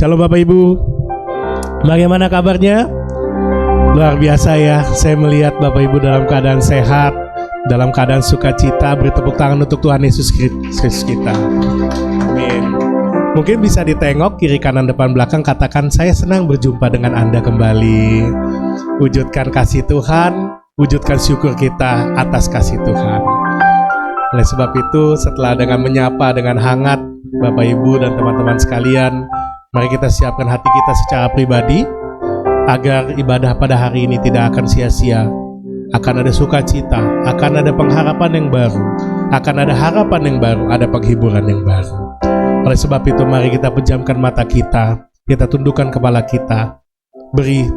Halo Bapak Ibu, bagaimana kabarnya? Luar biasa ya, saya melihat Bapak Ibu dalam keadaan sehat, dalam keadaan sukacita. Beri tepuk tangan untuk Tuhan Yesus Kristus kita. Amin. Mungkin bisa ditengok kiri kanan depan belakang, katakan saya senang berjumpa dengan Anda kembali. Wujudkan kasih Tuhan, wujudkan syukur kita atas kasih Tuhan. Oleh sebab itu, setelah dengan menyapa dengan hangat Bapak Ibu dan teman-teman sekalian, mari kita siapkan hati kita secara pribadi agar ibadah pada hari ini tidak akan sia-sia. Akan ada sukacita, akan ada pengharapan yang baru, akan ada harapan yang baru, ada penghiburan yang baru. Oleh sebab itu mari kita pejamkan mata kita tundukkan kepala kita, beri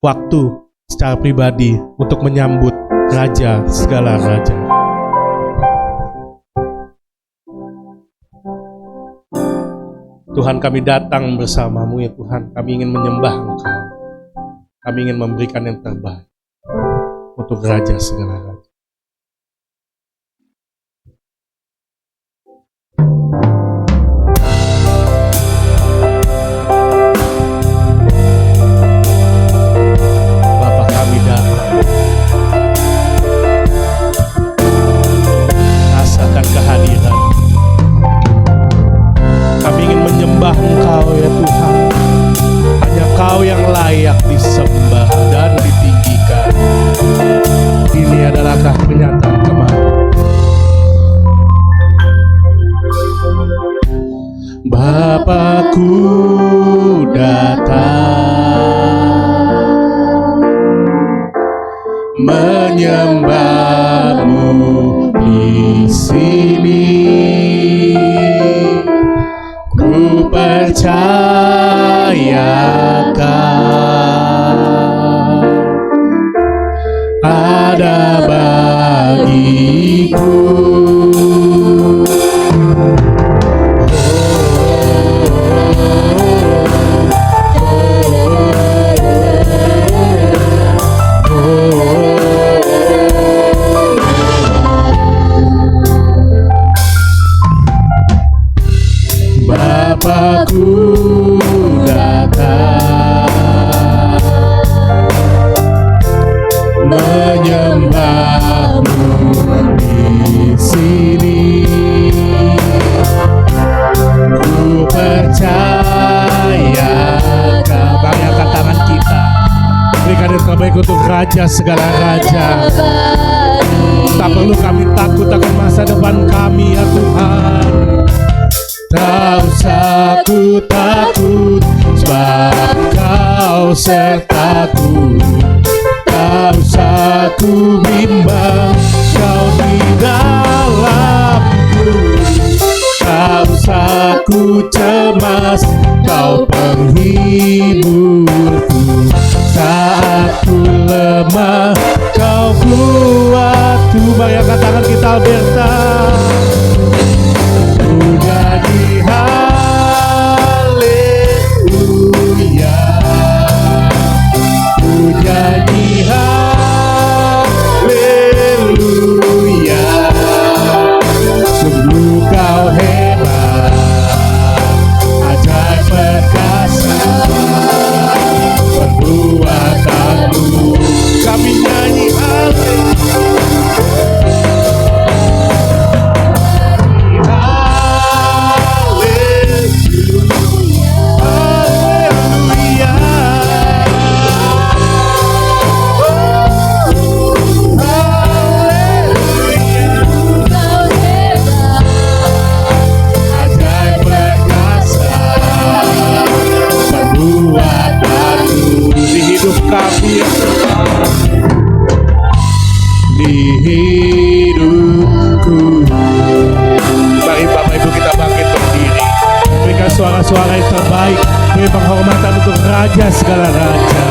waktu secara pribadi untuk menyambut Raja segala Raja. Tuhan, kami datang bersama-Mu ya Tuhan. Kami ingin menyembah Engkau. Kami ingin memberikan yang terbaik untuk Raja segala Raja. Bapa, kami datang. Rasakan kehadiran. Kami ingin menyembah Engkau ya Tuhan. Hanya Kau yang layak disembah dan ditinggikan. Ini adalah kenyataan kemarin. Bapakku datang menyembah-Mu di sini. Ku percayakan ada bagiku. Bapakku datang menyembah-Mu di sini. Ku percayakan. Bayangkan tangan kita, berikan yang terbaik untuk Raja segala Raja. Tak perlu kami takut akan masa depan kami ya Tuhan. Tak usah ku takut, sebab Kau sertaku. Tak usah ku bimbang, Kau di dalamku. Tak usah ku cemas, Kau penghiburku. Saat ku lemah, Kau kuatku. Bayangkan tangan kita Alberta. Jadi haleluya, ku jadi haleluya. Sungguh Kau hebat, ajaib perkasa perbuatan-Mu. Kami nyanyi haleluya. suara yang terbaik. Beri penghormatan untuk Raja segala raja.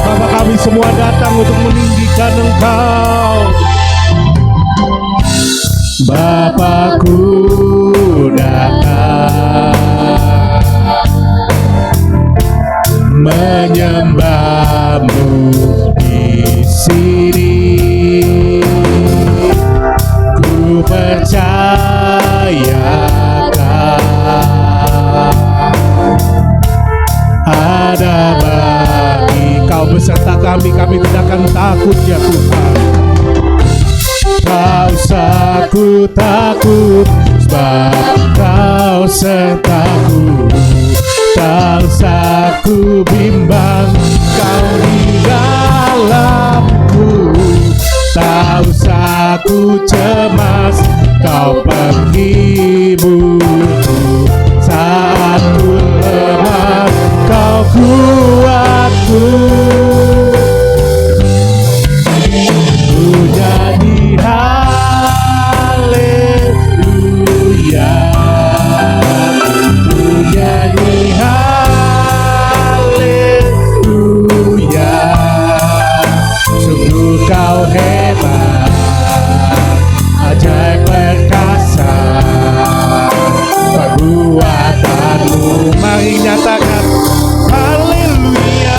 Bapa, kami semua datang untuk meninggikan Engkau. Bapakku datang menyembahmu di sini. Ku percayakan ada bagi Kau beserta kami tidak akan takut ya Tuhan. Tak usah ku takut, sebab Kau sertaku. Tak usah ku bimbang, Kau di dalamku. Tak usah ku cemas, Kau penghiburku. Saat ku lemah, Kau kuatku. Ku jadi haleluya, ku jadi haleluya. Sungguh Kau hebat, ajaib perkasa perbuatanmu. Mari nyatakan haleluya.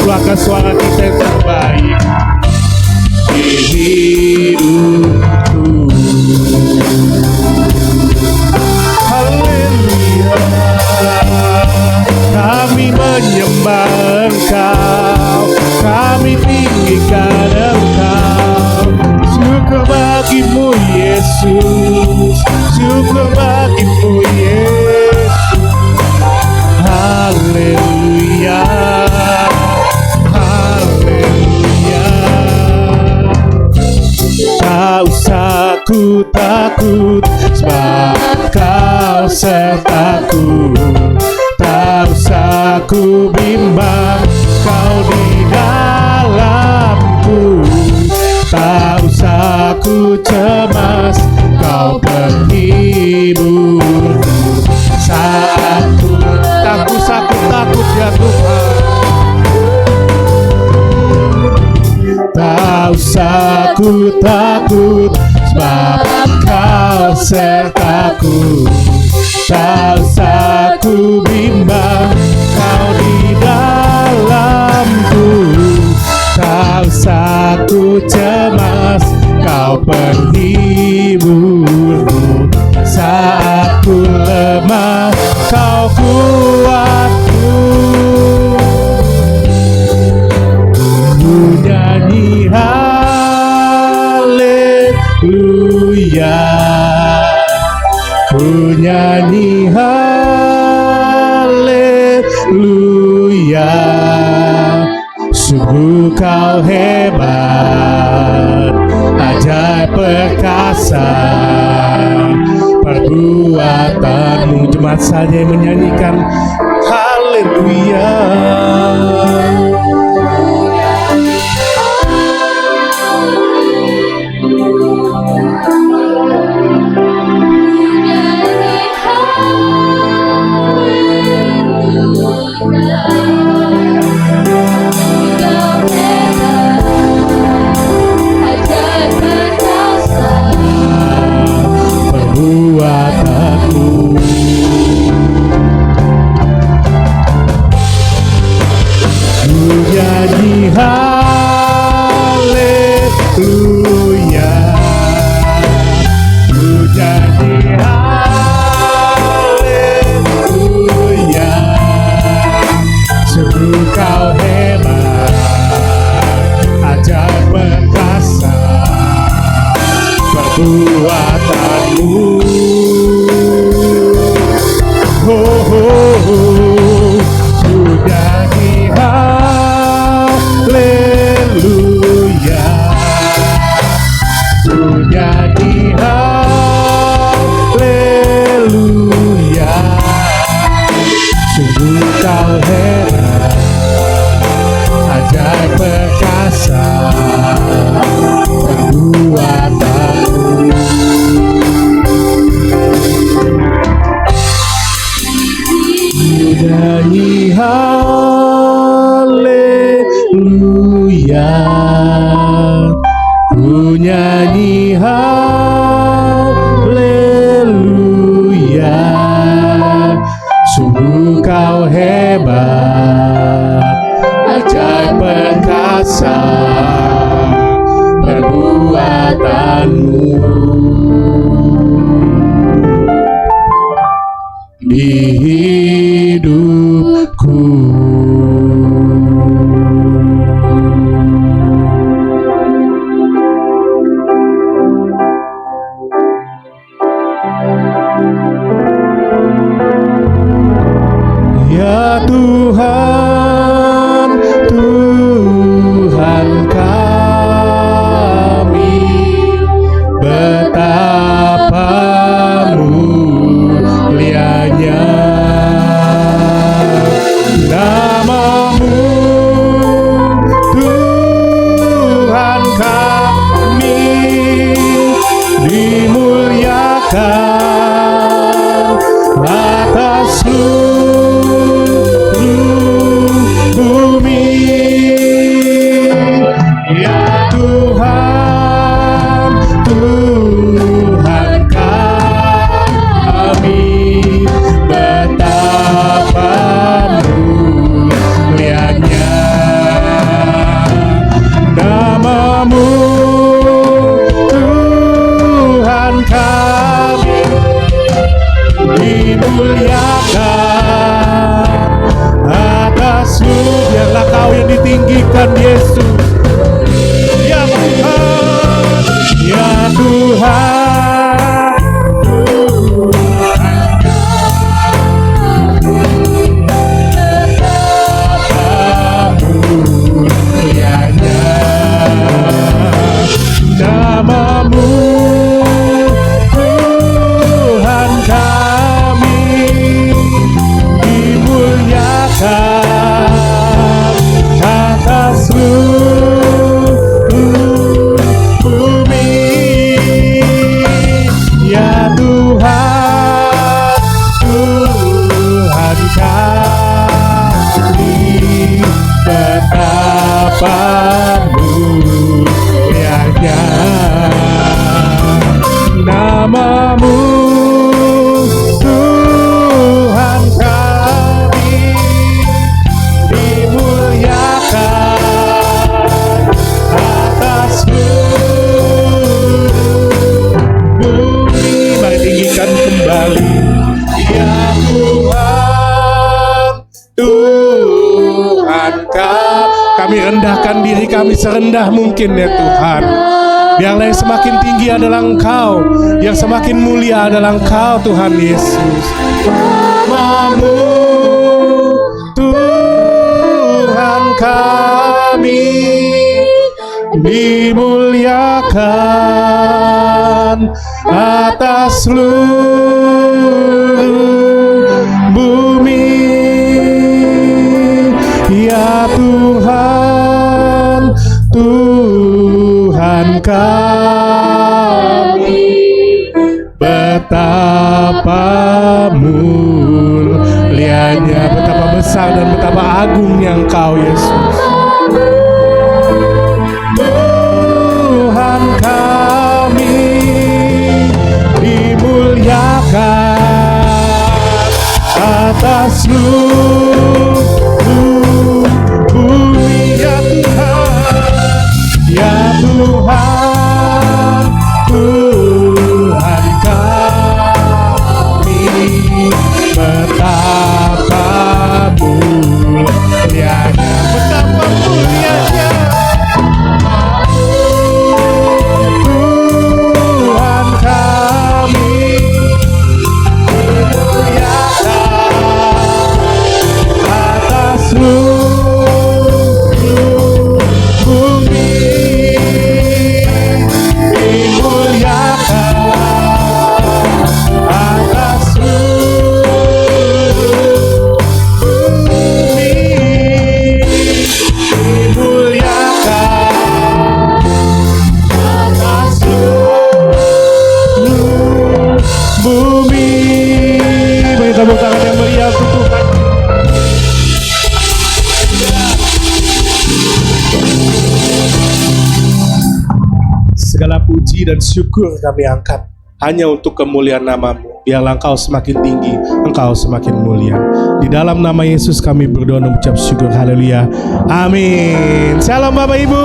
Keluarkan suara kita yang terbaik di hidupku. Haleluya, kami menyembah Engkau, kami tinggikan Engkau. Syukur bagimu Yesus, syukur bagimu Yesus. Haleluya, tak usah ku takut, sebab Kau sertaku. Tak usah ku bimbang, Kau di dalamku. Tak usah ku cemas, Kau penghiburku. Saat ku takut ya Tuhan. Tak usah ku takut, sebab Kau sertaku. Tak usah ku bimbang, Kau di dalamku. Tak usah ku cemas, Kau penghiburku. Saat ku lemah, Kau kuatku. Ku nyanyi haleluya, ku nyanyi haleluya. Sungguh Kau hebat, ajaib perkasa perbuatanmu. Jemaat saja yang menyanyikan haleluya. Perbuatanmu. Ku nyanyi haleluya, ku nyanyi haleluya. Sungguh Kau hebat, ajaib perkasa perbuatanmu. Oh, oh, oh. Ku nyanyi haleluya. besar perbuatanmu di hidupku. Ya Tuhan, Tuhan kami, betapa mulianya nama-Mu, Tuhan kami, dimuliakan atas bumi. Ya Tuhan, Tuhan kami, betapa mulianya nama-Mu, Tuhan kami, dimuliakan atas biarlah Kau yang ditinggikan Yesus. Ya Tuhan, ya Tuhan, betapa mulianya nama-Mu, Tuhan kami, dimuliakan atas bumi. Ya Tuhan, Tuhan kami, betapa mulianya nama-Mu, Tuhan kami, dimuliakan atas bumi. Mari tinggikan kembali. Ya Tuhan, Tuhan kami rendahkan diri kami serendah mungkin ya Tuhan. Biarlah yang semakin tinggi adalah Engkau, yang semakin mulia adalah Engkau Tuhan Yesus. Nama-Mu, Tuhan kami, dimuliakan atas seluruh bumi. Ya Tuhan, Tuhan kami, betapa mulianya, betapa besar dan betapa agungnya Engkau Yesus. Tuhan kami, dimuliakan atas seluruh bumi. Ya Tuhan, ya Tuhan, Tuhan kami, betapa mulianya, betapa mulianya Tuhan kami, dimuliakan atas seluruh bumi. Dimuliakan atas seluruh bumi. Dimuliakan atas seluruh bumi. Beri tepuk tangan yang meriah untuk Tuhan. Segala puji dan syukur kami angkat hanya untuk kemuliaan nama-Mu. biarlah Engkau semakin tinggi, Engkau semakin mulia. Di dalam nama Yesus kami berdoa dan mengucap syukur. Haleluya. Amin. Shalom Bapak Ibu.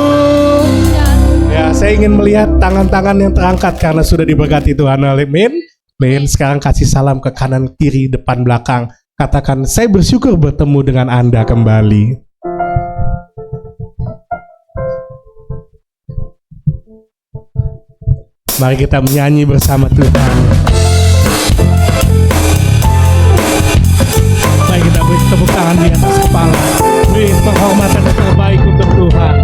Ya, saya ingin melihat tangan-tangan yang terangkat karena sudah diberkati Tuhan. Amin. Sekarang kasih salam ke kanan, kiri, depan, belakang. Katakan, saya bersyukur bertemu dengan Anda kembali. Mari kita menyanyi bersama Tuhan. Mari kita beri tepuk tangan di atas kepala. Beri penghormatan yang terbaik untuk Tuhan,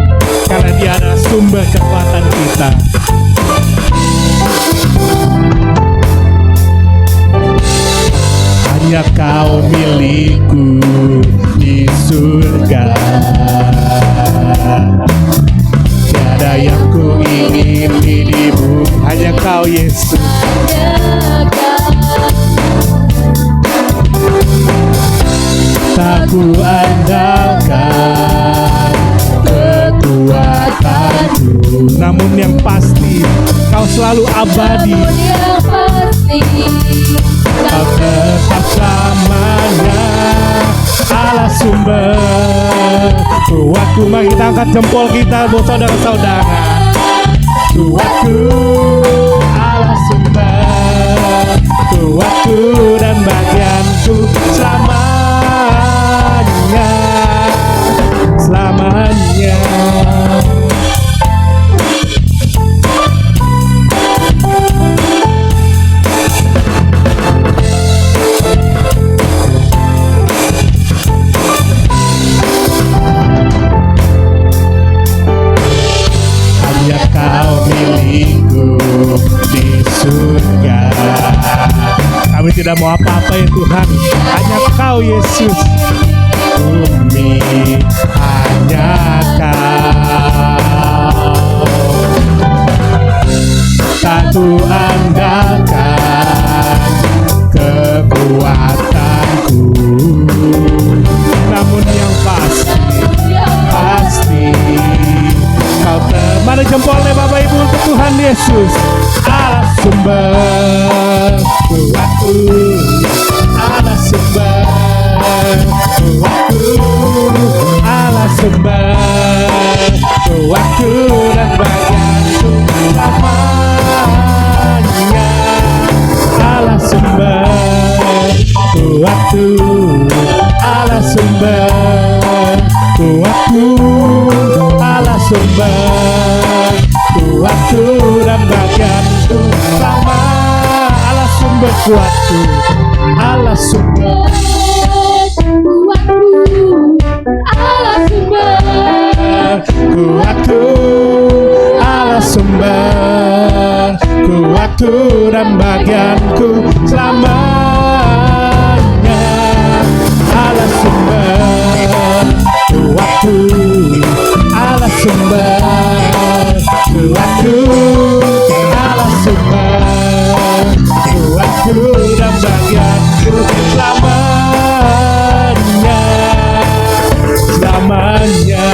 karena Dia adalah sumber kekuatan kita. Hanya Kau milikku di surga. Tiada yang ku ingin di bumi, hanya Kau Yesus. Tak ku andalkan kekuatanku, namun yang pasti Kau selalu abadi. Kau tetap selamanya Allah sumber kuatku. Mari kita angkat jempol kita buat saudara-saudara. Kuatku, Allah sumber kuatku dan bagianku selamanya, selamanya. Kau milikku di surga. Kami tidak mau apa-apa ya Tuhan, hanya Kau Yesus. Bumi hanya Kau, tak ku andalkan kekuatanku, namun yang pasti Kau mana jempolnya Bapak Ibu untuk Tuhan Yesus. Allah sumber kuatku, Allah sumber kuatku, Allah sumber kuatku dan bagianku selamanya. Allah sumber kuatku, Allah sumber kuatku, Allah sumber kuatku dan bagianku selama. Allah sumber kuatku, Allah sumber kuatku, Allah sumber kuatku, Allah sumber kuatku dan bagianku selamanya. Allah sumber kuatku, Allah sumber kuatku, Allah sumber kuatku dan bagianku selamanya, selamanya,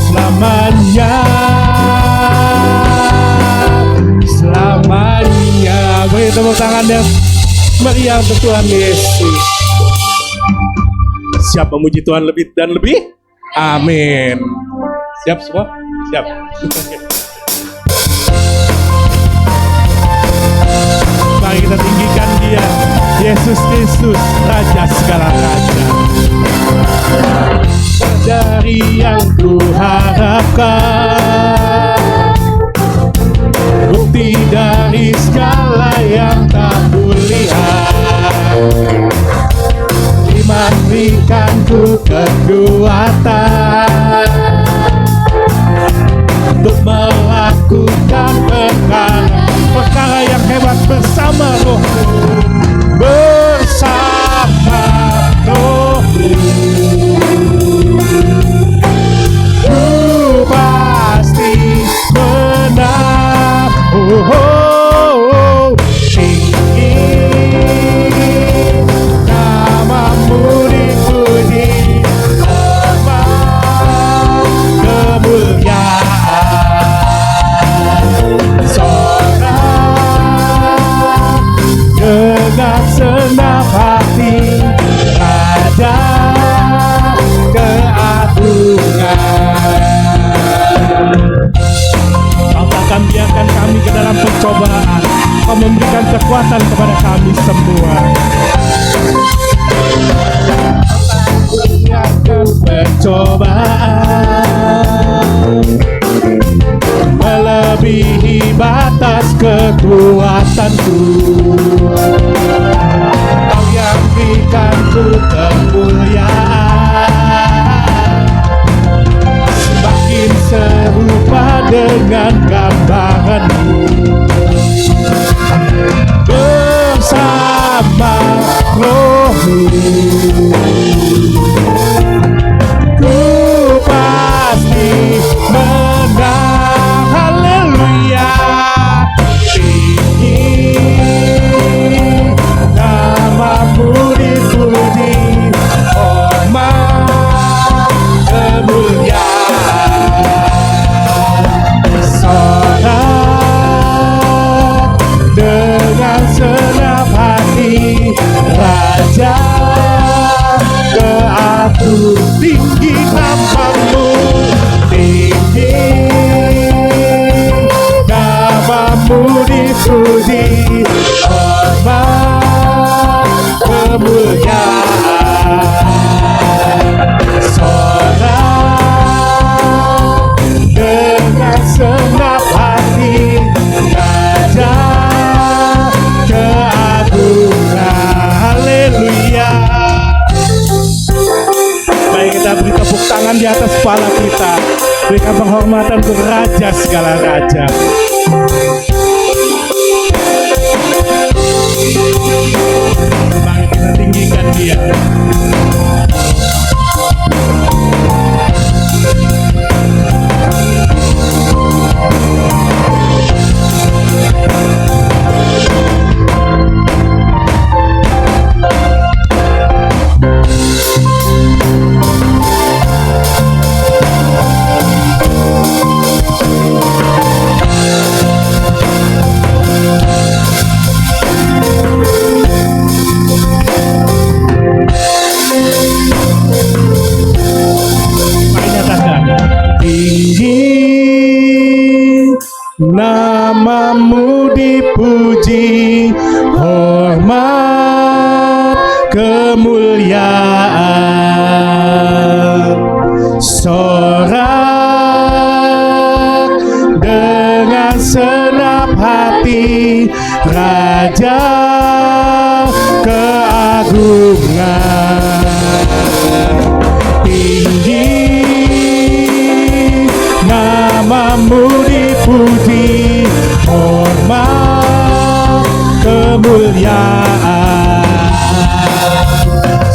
selamanya, selamanya. Beri tepuk tangan yang meriah untuk Tuhan Yesus. Siap memuji Tuhan lebih dan lebih? Amin. Siap semua? Siap. Mari kita tinggikan Dia, Yesus Kristus, Raja segala raja. Dari yang ku harapkan, bukti dari segala yang tak kulihat, memberikanku kekuatan untuk melakukan perkara yang hebat bersama Roh-Mu, bersama Roh-Mu. Ku kekuatan kepada kami semua. Akan percobaan melebihi batas kekuatanku. Kau yang berikanku kemuliaan, semakin serupa dengan gambaranmu. Bersama Rohmu ku pasti menang. Haleluya. Tinggi namamu dipuji, hormat kemuliaan. Sorak dengan senang hati, Raja keagung. Tinggi namamu, tinggi namamu dipuji, hormat kemuliaan. Sorak dengan senang hati, Raja keagungan. Haleluya. Mari kita beri tepuk tangan di atas kepala kita. Berikan penghormatan untuk Raja segala raja. Mari kita tinggikan Dia. Namamu dipuji, hormat kemuliaan. Sorak dengan senap hati, Raja keagungan. Tinggi namamu dipuji, hormat kemuliaan.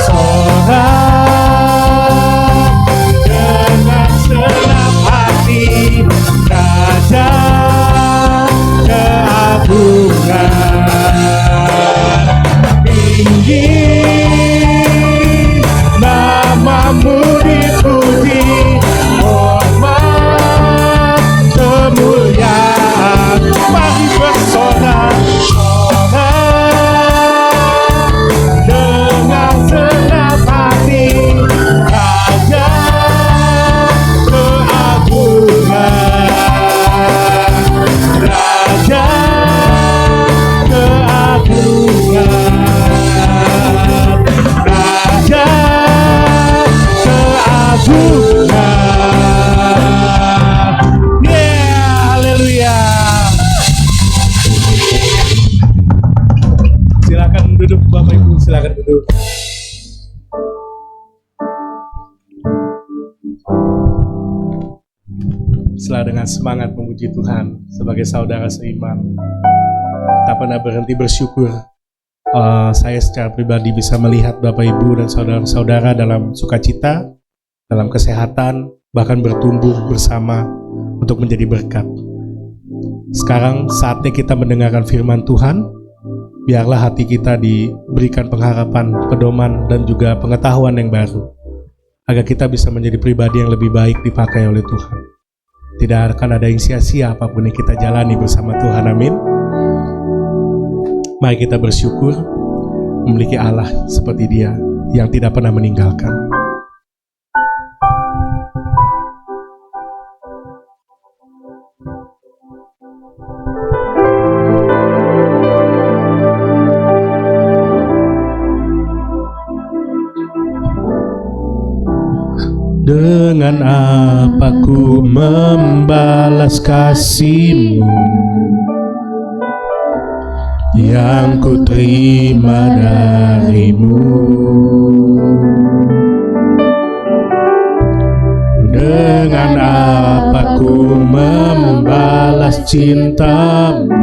Sorak dengan senang hati, Raja keagungan. Tinggi namamu dipuji, hormat kemuliaan. Mari bersorak, sorak dengan senang hati, Raja keagungan. Raja keagungan. Raja keagungan. Yeah, haleluya. Silakan duduk Bapak Ibu, silakan duduk. Setelah dengan semangat memuji Tuhan sebagai saudara seiman, tak pernah berhenti bersyukur. Saya secara pribadi bisa melihat Bapak Ibu dan saudara-saudara dalam sukacita, dalam kesehatan, bahkan bertumbuh bersama untuk menjadi berkat. Sekarang saatnya kita mendengarkan firman Tuhan. Biarlah hati kita diberikan pengharapan, pedoman, dan juga pengetahuan yang baru, agar kita bisa menjadi pribadi yang lebih baik dipakai oleh Tuhan. Tidak akan ada yang sia-sia apapun yang kita jalani bersama Tuhan. Amin. Mari kita bersyukur memiliki Allah seperti Dia yang tidak pernah meninggalkan. Dengan apa ku membalas kasih-Mu yang ku terima dari-Mu? Dengan apa ku membalas cinta-Mu?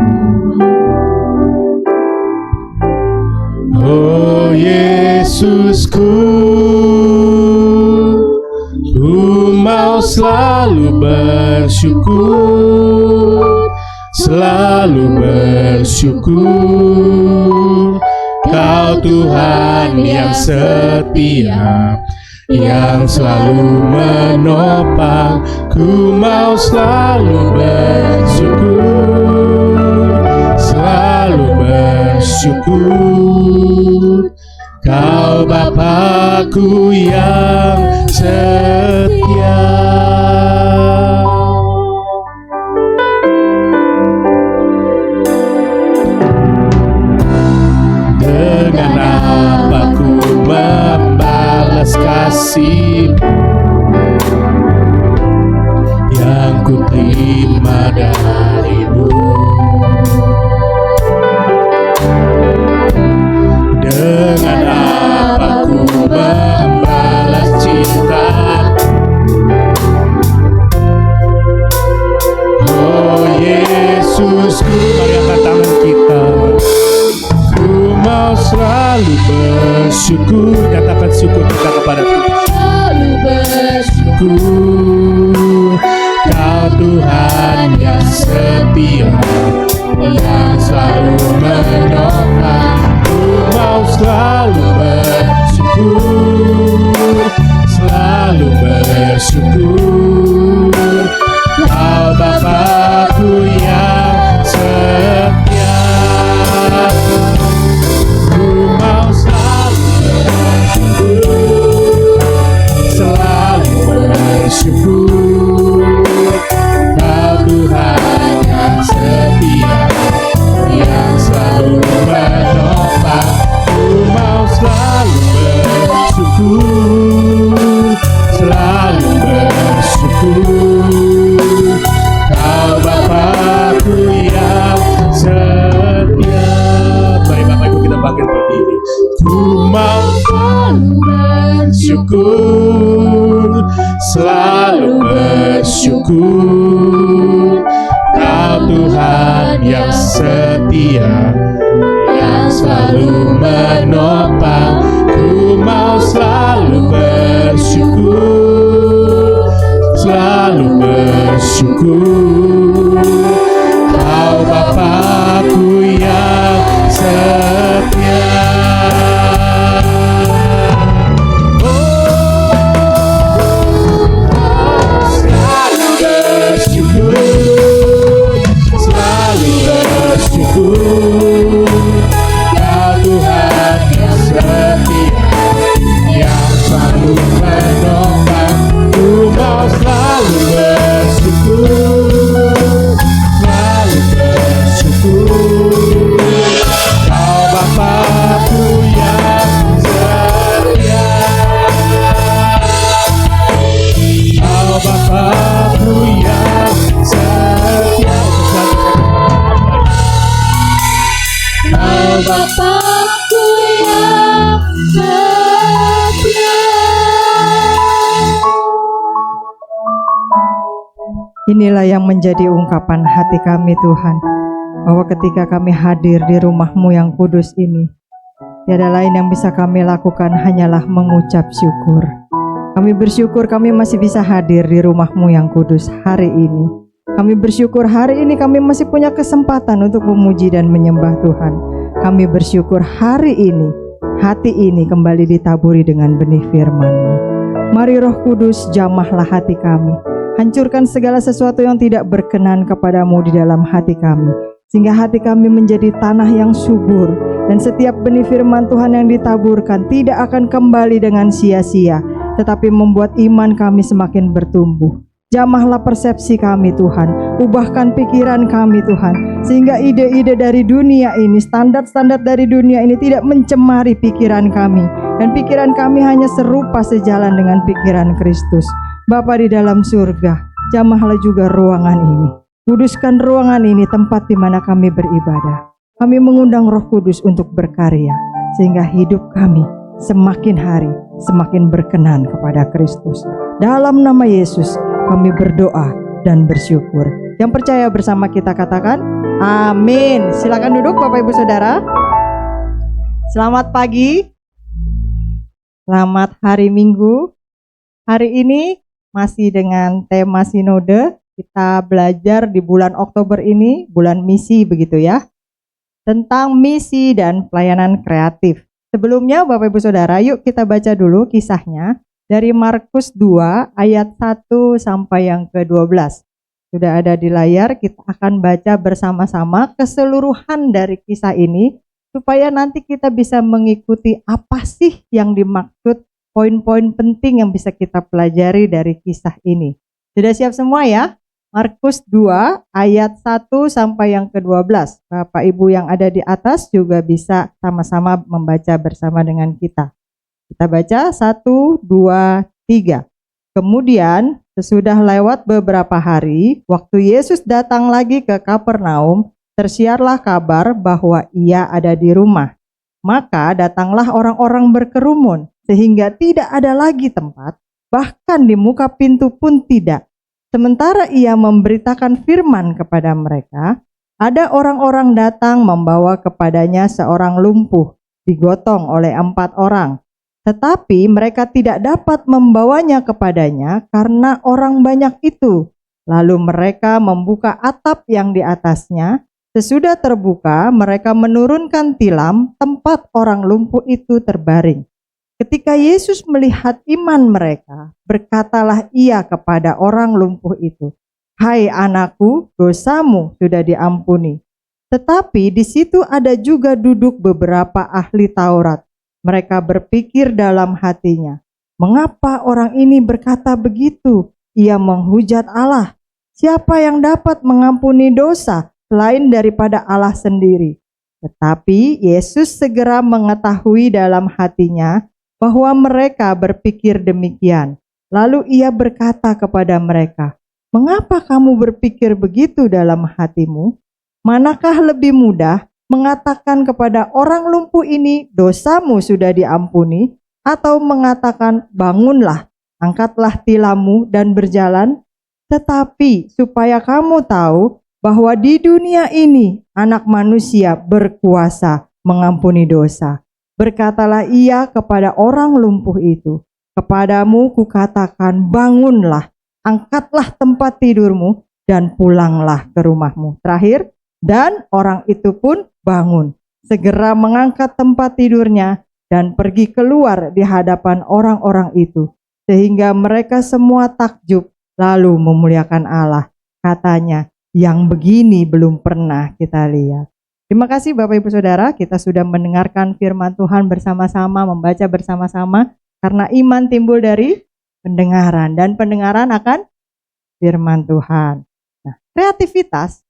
Oh Yesusku, ku mau selalu bersyukur, selalu bersyukur. Kau Tuhan yang setia, yang selalu menopang. Ku mau selalu bersyukur, selalu bersyukur. Kau Bapa-Ku yang setia. Dengan apa ku membalas kasih yang ku terima dari-Mu? Dengan apa ku membalas cinta? Oh Yesusku, mari angkat tangan kita. Ku mau selalu bersyukur. Nyatakan syukur kita kepada Tuhan. Selalu bersyukur. Kau Tuhan yang setia, yang selalu menopang. Ku mau selalu bersyukur, selalu bersyukur. Kau Bapa-Ku yang setia. Ku mau selalu bersyukur, selalu bersyukur. Kau Tuhan yang setia, yang selalu menopang. Ku mau selalu bersyukur, selalu bersyukur. Kau Bapa-Ku yang setia. Mari Bapak Ibu kita bangkit berdiri. Ku mau selalu bersyukur, selalu bersyukur. Kau Tuhan yang setia, yang selalu menopang. Ku mau selalu bersyukur, selalu bersyukur. Kau Bapa-Ku yang setia. Selalu bersyukur, selalu bersyukur. Kau Tuhan yang setia, yang selalu menopang. Ku mau selalu bersyukur, selalu bersyukur. Kau Bapa-Ku yang setia, Kau Bapa-Ku yang setia. Kau Bapa-Ku yang setia. Inilah yang menjadi ungkapan hati kami Tuhan, bahwa ketika kami hadir di rumah-Mu yang kudus ini, tiada lain yang bisa kami lakukan hanyalah mengucap syukur. Kami bersyukur kami masih bisa hadir di rumah-Mu yang kudus hari ini. Kami bersyukur hari ini kami masih punya kesempatan untuk memuji dan menyembah Tuhan. Kami bersyukur hari ini, hati ini kembali ditaburi dengan benih firman-Mu. Mari Roh Kudus jamahlah hati kami. Hancurkan segala sesuatu yang tidak berkenan kepadamu di dalam hati kami, sehingga hati kami menjadi tanah yang subur, dan setiap benih firman Tuhan yang ditaburkan tidak akan kembali dengan sia-sia, tetapi membuat iman kami semakin bertumbuh. Jamahlah persepsi kami Tuhan, ubahkan pikiran kami Tuhan, sehingga ide-ide dari dunia ini, standar-standar dari dunia ini tidak mencemari pikiran kami, dan pikiran kami hanya serupa sejalan dengan pikiran Kristus. Bapa di dalam surga, jamahlah juga ruangan ini. Kuduskan ruangan ini, tempat di mana kami beribadah. Kami mengundang Roh Kudus untuk berkarya, sehingga hidup kami semakin hari semakin berkenan kepada Kristus. Dalam nama Yesus kami berdoa dan bersyukur. Yang percaya bersama kita katakan amin. Silakan duduk Bapak Ibu Saudara. Selamat pagi. Selamat hari Minggu. Hari ini masih dengan tema sinode. Kita belajar di bulan Oktober ini, bulan misi begitu ya, tentang misi dan pelayanan kreatif. Sebelumnya Bapak Ibu Saudara, yuk kita baca dulu kisahnya dari Markus 2 ayat 1 sampai yang ke-12. Sudah ada di layar, kita akan baca bersama-sama keseluruhan dari kisah ini supaya nanti kita bisa mengikuti apa sih yang dimaksud, poin-poin penting yang bisa kita pelajari dari kisah ini. Sudah siap semua ya? Markus 2 ayat 1 sampai yang ke-12. Bapak Ibu yang ada di atas juga bisa sama-sama membaca bersama dengan kita. Kita baca 1, 2, 3. Kemudian sesudah lewat beberapa hari, waktu Yesus datang lagi ke Kapernaum, tersiarlah kabar bahwa ia ada di rumah. Maka datanglah orang-orang berkerumun, sehingga tidak ada lagi tempat, bahkan di muka pintu pun tidak. Sementara ia memberitakan firman kepada mereka, ada orang-orang datang membawa kepadanya seorang lumpuh, digotong oleh 4 orang. Tetapi mereka tidak dapat membawanya kepadanya karena orang banyak itu. Lalu mereka membuka atap yang di atasnya. Sesudah terbuka, mereka menurunkan tilam tempat orang lumpuh itu terbaring. Ketika Yesus melihat iman mereka, berkatalah ia kepada orang lumpuh itu, "Hai anakku, dosamu sudah diampuni." Tetapi di situ ada juga duduk beberapa ahli Taurat. Mereka berpikir dalam hatinya, "Mengapa orang ini berkata begitu? Ia menghujat Allah. Siapa yang dapat mengampuni dosa selain daripada Allah sendiri?" Tetapi Yesus segera mengetahui dalam hatinya bahwa mereka berpikir demikian. Lalu ia berkata kepada mereka, "Mengapa kamu berpikir begitu dalam hatimu? Manakah lebih mudah mengatakan kepada orang lumpuh ini, dosamu sudah diampuni, atau mengatakan, bangunlah, angkatlah tilammu dan berjalan? Tetapi supaya kamu tahu bahwa di dunia ini Anak Manusia berkuasa mengampuni dosa." Berkatalah ia kepada orang lumpuh itu, "Kepadamu kukatakan, bangunlah, angkatlah tempat tidurmu, dan pulanglah ke rumahmu." Terakhir, dan orang itu pun bangun, segera mengangkat tempat tidurnya, dan pergi keluar di hadapan orang-orang itu, sehingga mereka semua takjub, lalu memuliakan Allah. Katanya, yang begini belum pernah kita lihat. Terima kasih Bapak Ibu Saudara, kita sudah mendengarkan firman Tuhan bersama-sama, membaca bersama-sama, karena iman timbul dari pendengaran, dan pendengaran akan firman Tuhan. Nah, kreativitas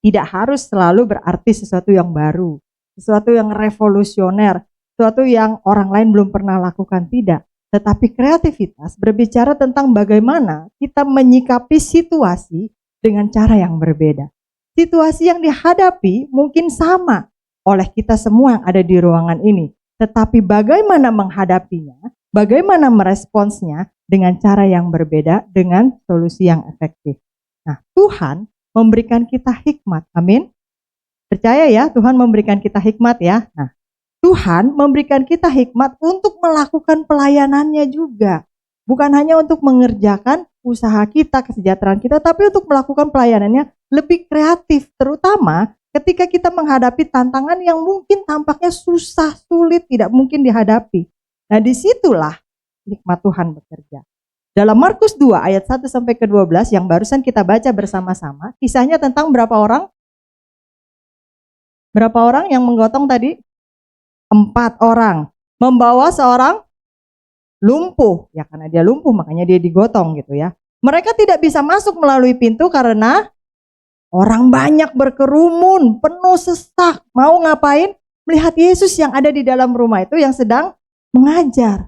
tidak harus selalu berarti sesuatu yang baru, sesuatu yang revolusioner, sesuatu yang orang lain belum pernah lakukan, tidak. Tetapi kreativitas berbicara tentang bagaimana kita menyikapi situasi dengan cara yang berbeda. Situasi yang dihadapi mungkin sama oleh kita semua yang ada di ruangan ini. Tetapi bagaimana menghadapinya, bagaimana meresponsnya dengan cara yang berbeda, dengan solusi yang efektif. Nah, Tuhan memberikan kita hikmat, amin. Percaya ya, Tuhan memberikan kita hikmat ya. Nah, Tuhan memberikan kita hikmat untuk melakukan pelayanannya juga. Bukan hanya untuk mengerjakan usaha kita, kesejahteraan kita, tapi untuk melakukan pelayanannya lebih kreatif, terutama ketika kita menghadapi tantangan yang mungkin tampaknya susah, sulit, tidak mungkin dihadapi. Nah, disitulah hikmat Tuhan bekerja. Dalam Markus 2 ayat 1 sampai ke-12 yang barusan kita baca bersama-sama, kisahnya tentang berapa orang? Berapa orang yang menggotong tadi? 4 orang. Membawa seorang lumpuh, ya karena dia lumpuh makanya dia digotong gitu ya. Mereka tidak bisa masuk melalui pintu karena orang banyak berkerumun, penuh sesak. Mau ngapain? Melihat Yesus yang ada di dalam rumah itu yang sedang mengajar.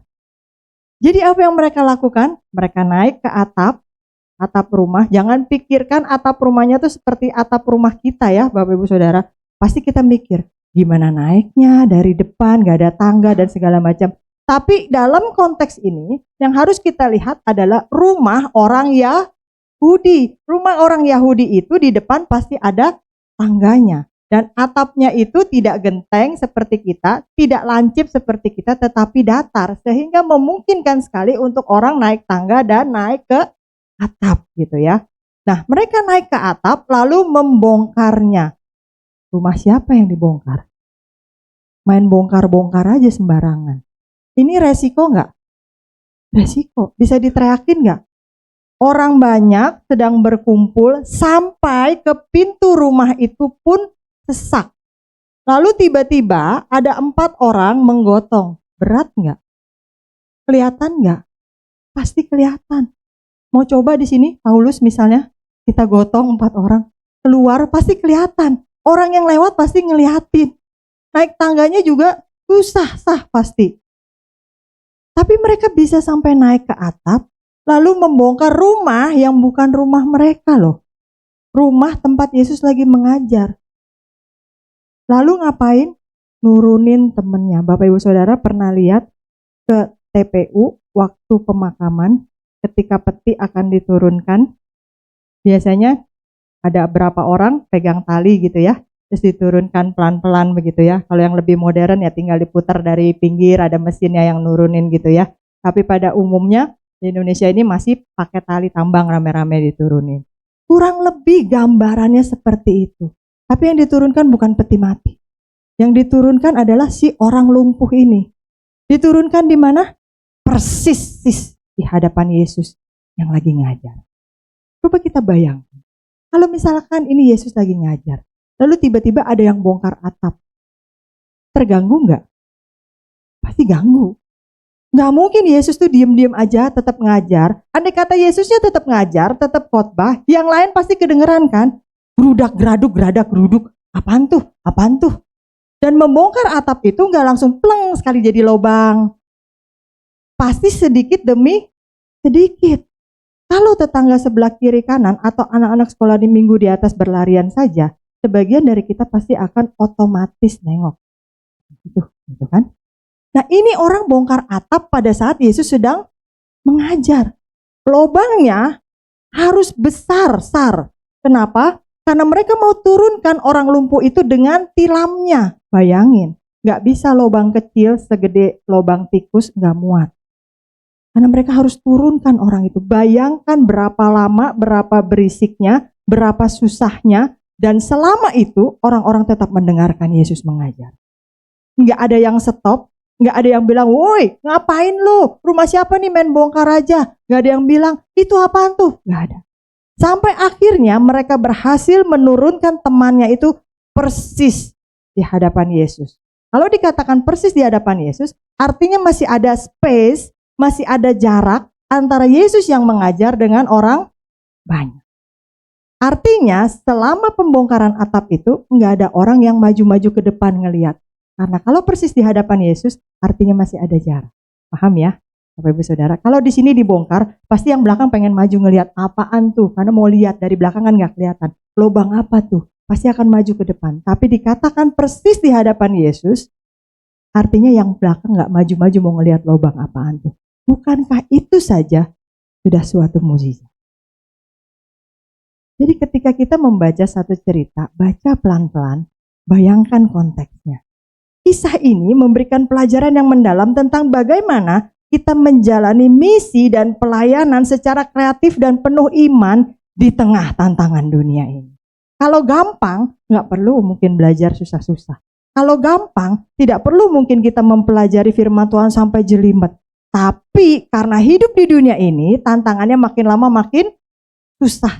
Jadi apa yang mereka lakukan? Mereka naik ke atap rumah. Jangan pikirkan atap rumahnya tuh seperti atap rumah kita ya Bapak Ibu Saudara. Pasti kita mikir, gimana naiknya dari depan, gak ada tangga dan segala macam. Tapi dalam konteks ini, yang harus kita lihat adalah rumah orang Yahudi. Rumah orang Yahudi itu di depan pasti ada tangganya. Dan atapnya itu tidak genteng seperti kita, tidak lancip seperti kita, tetapi datar. Sehingga memungkinkan sekali untuk orang naik tangga dan naik ke atap gitu ya. Nah, mereka naik ke atap lalu membongkarnya. Rumah siapa yang dibongkar? Main bongkar-bongkar aja sembarangan. Ini resiko nggak? Resiko. Bisa diteriakin nggak? Orang banyak sedang berkumpul sampai ke pintu rumah itu pun sesak. Lalu tiba-tiba ada 4 orang menggotong. Berat nggak? Kelihatan nggak? Pasti kelihatan. Mau coba di sini, Paulus misalnya, kita gotong 4 orang. Keluar pasti kelihatan. Orang yang lewat pasti ngeliatin. Naik tangganya juga susah pasti. Tapi mereka bisa sampai naik ke atap, lalu membongkar rumah yang bukan rumah mereka loh. Rumah tempat Yesus lagi mengajar. Lalu ngapain? Nurunin temennya. Bapak Ibu Saudara pernah lihat ke TPU waktu pemakaman, ketika peti akan diturunkan, biasanya ada berapa orang pegang tali gitu ya, terus diturunkan pelan-pelan begitu ya. Kalau yang lebih modern ya tinggal diputar dari pinggir, ada mesinnya yang nurunin gitu ya. Tapi pada umumnya di Indonesia ini masih pakai tali tambang rame-rame diturunin. Kurang lebih gambarannya seperti itu. Tapi yang diturunkan bukan peti mati. Yang diturunkan adalah si orang lumpuh ini. Diturunkan di mana? Persis di hadapan Yesus yang lagi ngajar. Coba kita bayangkan. Kalau misalkan ini Yesus lagi ngajar, lalu tiba-tiba ada yang bongkar atap. Terganggu nggak? Pasti ganggu. Nggak mungkin Yesus tuh diem-diem aja tetap ngajar. Andai kata Yesusnya tetap ngajar, tetap khotbah, yang lain pasti kedengeran kan? Gerudak, geraduk, geradak, geruduk. Apaan tuh? Apaan tuh? Dan membongkar atap itu nggak langsung pleng sekali jadi lubang. Pasti sedikit demi sedikit. Kalau tetangga sebelah kiri kanan atau anak-anak sekolah di minggu di atas berlarian saja, sebagian dari kita pasti akan otomatis nengok. Gitu kan? Nah, ini orang bongkar atap pada saat Yesus sedang mengajar. Lobangnya harus besar. Kenapa? Karena mereka mau turunkan orang lumpuh itu dengan tilamnya. Bayangin, nggak bisa lobang kecil segede lobang tikus, nggak muat. Karena mereka harus turunkan orang itu. Bayangkan berapa lama, berapa berisiknya, berapa susahnya. Dan selama itu orang-orang tetap mendengarkan Yesus mengajar. Nggak ada yang stop. Nggak ada yang bilang, woi ngapain lu? Rumah siapa nih main bongkar aja? Nggak ada yang bilang, itu apaan tuh? Nggak ada. Sampai akhirnya mereka berhasil menurunkan temannya itu persis di hadapan Yesus. Kalau dikatakan persis di hadapan Yesus, artinya masih ada space, masih ada jarak antara Yesus yang mengajar dengan orang banyak. Artinya selama pembongkaran atap itu nggak ada orang yang maju-maju ke depan ngelihat. Karena kalau persis di hadapan Yesus, artinya masih ada jarak. Paham ya, Bapak Ibu Saudara? Kalau di sini dibongkar, pasti yang belakang pengen maju ngelihat apaan tuh, karena mau lihat dari belakang kan nggak kelihatan. Lobang apa tuh? Pasti akan maju ke depan. Tapi dikatakan persis di hadapan Yesus, artinya yang belakang nggak maju-maju mau ngelihat lobang apaan tuh. Bukankah itu saja sudah suatu mukjizat? Jadi ketika kita membaca satu cerita, baca pelan-pelan, bayangkan konteksnya. Kisah ini memberikan pelajaran yang mendalam tentang bagaimana kita menjalani misi dan pelayanan secara kreatif dan penuh iman di tengah tantangan dunia ini. Kalau gampang, nggak perlu mungkin belajar susah-susah. Kalau gampang, tidak perlu mungkin kita mempelajari firman Tuhan sampai jelimet. Tapi karena hidup di dunia ini, tantangannya makin lama makin susah,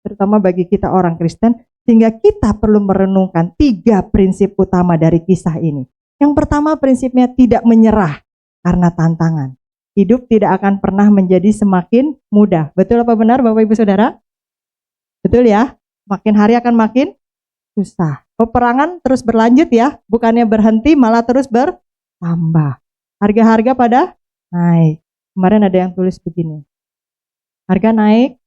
terutama bagi kita orang Kristen, sehingga kita perlu merenungkan 3 prinsip utama dari kisah ini. Yang pertama prinsipnya tidak menyerah karena tantangan. Hidup tidak akan pernah menjadi semakin mudah. Betul apa benar Bapak Ibu Saudara? Betul ya? Makin hari akan makin susah. Peperangan terus berlanjut ya, bukannya berhenti malah terus bertambah. Harga-harga pada naik. Kemarin ada yang tulis begini, harga naik,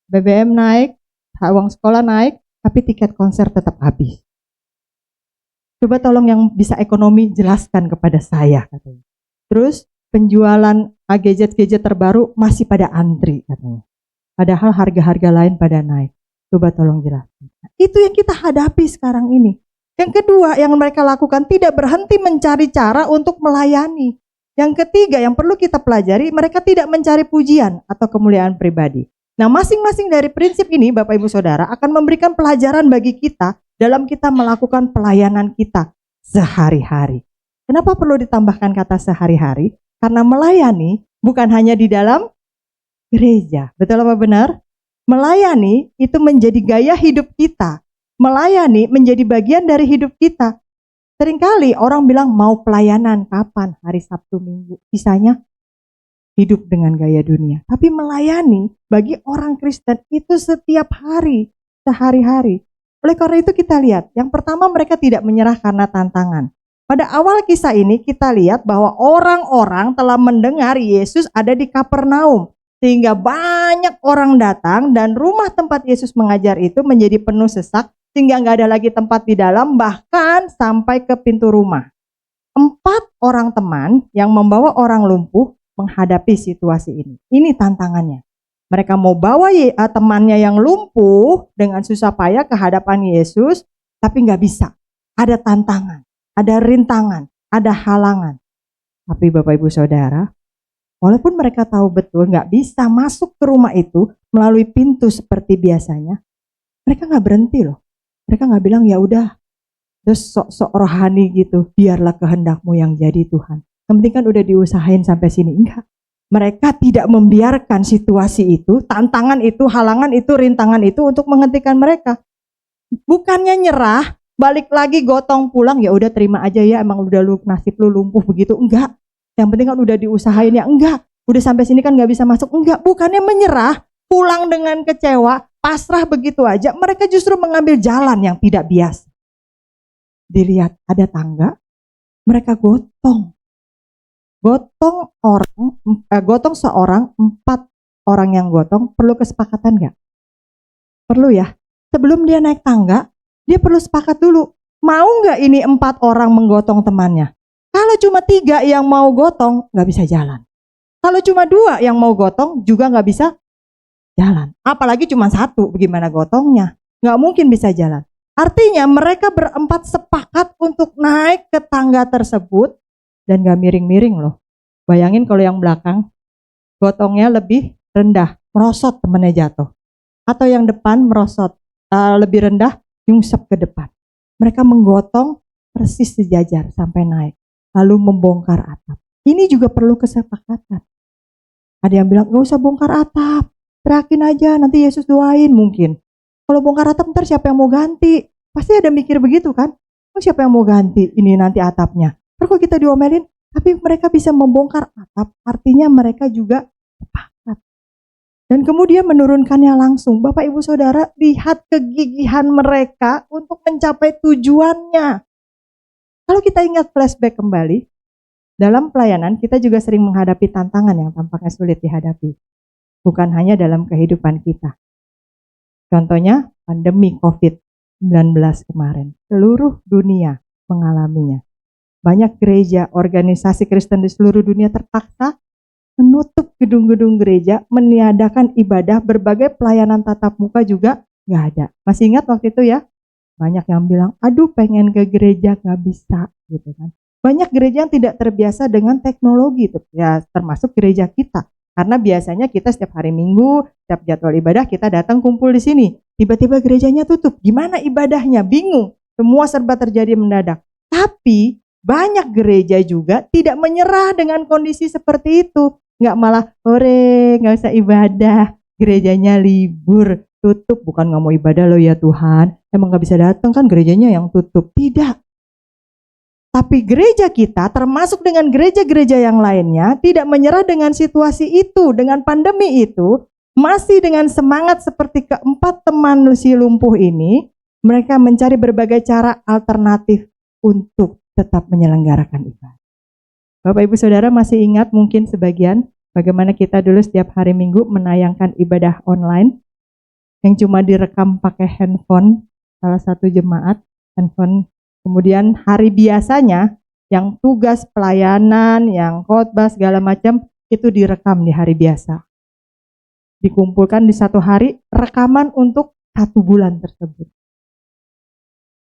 BBM naik, uang sekolah naik, tapi tiket konser tetap habis. Coba tolong yang bisa ekonomi jelaskan kepada saya, katanya. Terus penjualan gadget-gadget terbaru masih pada antri, katanya. Padahal harga-harga lain pada naik. Coba tolong jelaskan. Itu yang kita hadapi sekarang ini. Yang kedua yang mereka lakukan, tidak berhenti mencari cara untuk melayani. Yang ketiga yang perlu kita pelajari, mereka tidak mencari pujian atau kemuliaan pribadi. Nah, masing-masing dari prinsip ini Bapak Ibu Saudara akan memberikan pelajaran bagi kita dalam kita melakukan pelayanan kita sehari-hari. Kenapa perlu ditambahkan kata sehari-hari? Karena melayani bukan hanya di dalam gereja. Betul apa benar? Melayani itu menjadi gaya hidup kita. Melayani menjadi bagian dari hidup kita. Seringkali orang bilang mau pelayanan kapan? Hari Sabtu Minggu. Sisanya hidup dengan gaya dunia. Tapi melayani bagi orang Kristen itu setiap hari, sehari-hari. Oleh karena itu kita lihat, yang pertama mereka tidak menyerah karena tantangan. Pada awal kisah ini kita lihat bahwa orang-orang telah mendengar Yesus ada di Kapernaum. Sehingga banyak orang datang dan rumah tempat Yesus mengajar itu menjadi penuh sesak. Sehingga nggak ada lagi tempat di dalam, bahkan sampai ke pintu rumah. 4 orang teman yang membawa orang lumpuh menghadapi situasi ini. Ini tantangannya. Mereka mau bawa temannya yang lumpuh dengan susah payah ke hadapan Yesus, tapi nggak bisa. Ada tantangan, ada rintangan, ada halangan. Tapi Bapak Ibu Saudara, walaupun mereka tahu betul nggak bisa masuk ke rumah itu melalui pintu seperti biasanya, mereka nggak berhenti loh. Mereka nggak bilang ya udah, terus sok-sok rohani gitu, biarlah kehendakmu yang jadi Tuhan. Yang penting kan udah diusahain sampai sini. Enggak. Mereka tidak membiarkan situasi itu, tantangan itu, halangan itu, rintangan itu untuk menghentikan mereka. Bukannya nyerah, balik lagi gotong pulang, ya udah terima aja ya, emang udah nasib lu lumpuh begitu. Enggak. Yang penting kan udah diusahain ya. Enggak. Udah sampai sini kan nggak bisa masuk. Enggak. Bukannya menyerah, pulang dengan kecewa, pasrah begitu aja. Mereka justru mengambil jalan yang tidak biasa. Dilihat ada tangga, mereka gotong seorang, 4 orang yang gotong. Perlu kesepakatan nggak? Perlu ya. Sebelum dia naik tangga, dia perlu sepakat dulu. Mau nggak ini 4 orang menggotong temannya? Kalau cuma 3 yang mau gotong, nggak bisa jalan. Kalau cuma 2 yang mau gotong, juga nggak bisa jalan. Apalagi cuma 1, bagaimana gotongnya? Nggak mungkin bisa jalan. Artinya mereka berempat sepakat untuk naik ke tangga tersebut dan gak miring-miring loh. Bayangin kalau yang belakang gotongnya lebih rendah, merosot temennya jatuh. Atau yang depan merosot lebih rendah, nyungsep ke depan. Mereka menggotong persis sejajar sampai naik, lalu membongkar atap. Ini juga perlu kesepakatan. Ada yang bilang gak usah bongkar atap, terakin aja nanti Yesus doain mungkin. Kalau bongkar atap ntar siapa yang mau ganti? Pasti ada mikir begitu kan? Siapa yang mau ganti ini nanti atapnya? Terus kalau kita diomelin, tapi mereka bisa membongkar atap, artinya mereka juga sepakat. Dan kemudian menurunkannya langsung. Bapak Ibu Saudara, lihat kegigihan mereka untuk mencapai tujuannya. Kalau kita ingat flashback kembali, dalam pelayanan kita juga sering menghadapi tantangan yang tampaknya sulit dihadapi. Bukan hanya dalam kehidupan kita. Contohnya pandemi COVID-19 kemarin. Seluruh dunia mengalaminya. Banyak gereja, organisasi Kristen di seluruh dunia terpaksa menutup gedung-gedung gereja, meniadakan ibadah, berbagai pelayanan tatap muka juga nggak ada. Masih ingat waktu itu ya? Banyak yang bilang, aduh pengen ke gereja nggak bisa, gitu kan. Banyak gereja yang tidak terbiasa dengan teknologi, ya termasuk gereja kita. Karena biasanya kita setiap hari Minggu, setiap jadwal ibadah kita datang kumpul di sini. Tiba-tiba gerejanya tutup. Gimana ibadahnya? Bingung. Semua serba terjadi mendadak. Tapi banyak gereja juga tidak menyerah dengan kondisi seperti itu. Nggak malah, nggak usah ibadah. Gerejanya libur, tutup. Bukan nggak mau ibadah loh ya Tuhan. Emang nggak bisa datang kan gerejanya yang tutup. Tidak. Tapi gereja kita termasuk dengan gereja-gereja yang lainnya tidak menyerah dengan situasi itu, dengan pandemi itu, masih dengan semangat seperti keempat teman si lumpuh ini, mereka mencari berbagai cara alternatif untuk tetap menyelenggarakan ibadah. Bapak Ibu Saudara masih ingat mungkin sebagian Bagaimana kita dulu setiap hari Minggu menayangkan ibadah online yang cuma direkam pakai handphone, salah satu jemaat, handphone. Kemudian hari biasanya yang tugas pelayanan, yang khotbah segala macam itu direkam di hari biasa. Dikumpulkan di satu hari, rekaman untuk 1 bulan tersebut.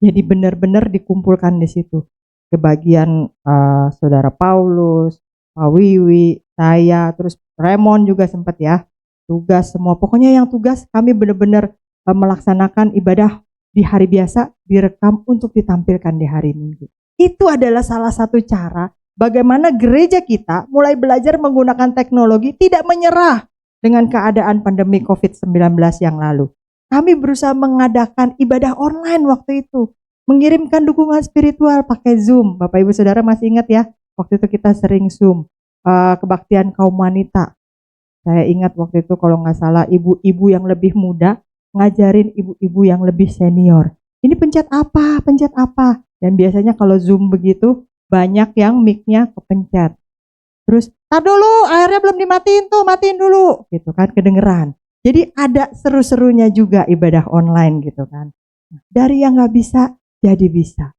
Jadi benar-benar dikumpulkan di situ. Kebagian Saudara Paulus, Pak Wiwi, saya, terus Raymond juga sempat ya. Tugas semua. Pokoknya yang tugas kami benar-benar melaksanakan ibadah di hari biasa, direkam untuk ditampilkan di hari Minggu. Itu adalah salah satu cara bagaimana gereja kita mulai belajar menggunakan teknologi, tidak menyerah dengan keadaan pandemi COVID-19 yang lalu. Kami berusaha mengadakan ibadah online waktu itu, mengirimkan dukungan spiritual pakai Zoom. Bapak Ibu Saudara masih ingat ya, waktu itu kita sering Zoom, kebaktian kaum wanita. Saya ingat waktu itu kalau nggak salah ibu-ibu yang lebih muda ngajarin ibu-ibu yang lebih senior. Ini pencet apa, pencet apa. Dan biasanya kalau Zoom begitu banyak yang mic-nya kepencet. Terus, tar dulu, airnya belum dimatiin tuh, matiin dulu. Gitu kan, kedengeran. Jadi ada seru-serunya juga ibadah online gitu kan. Dari yang nggak bisa, jadi bisa.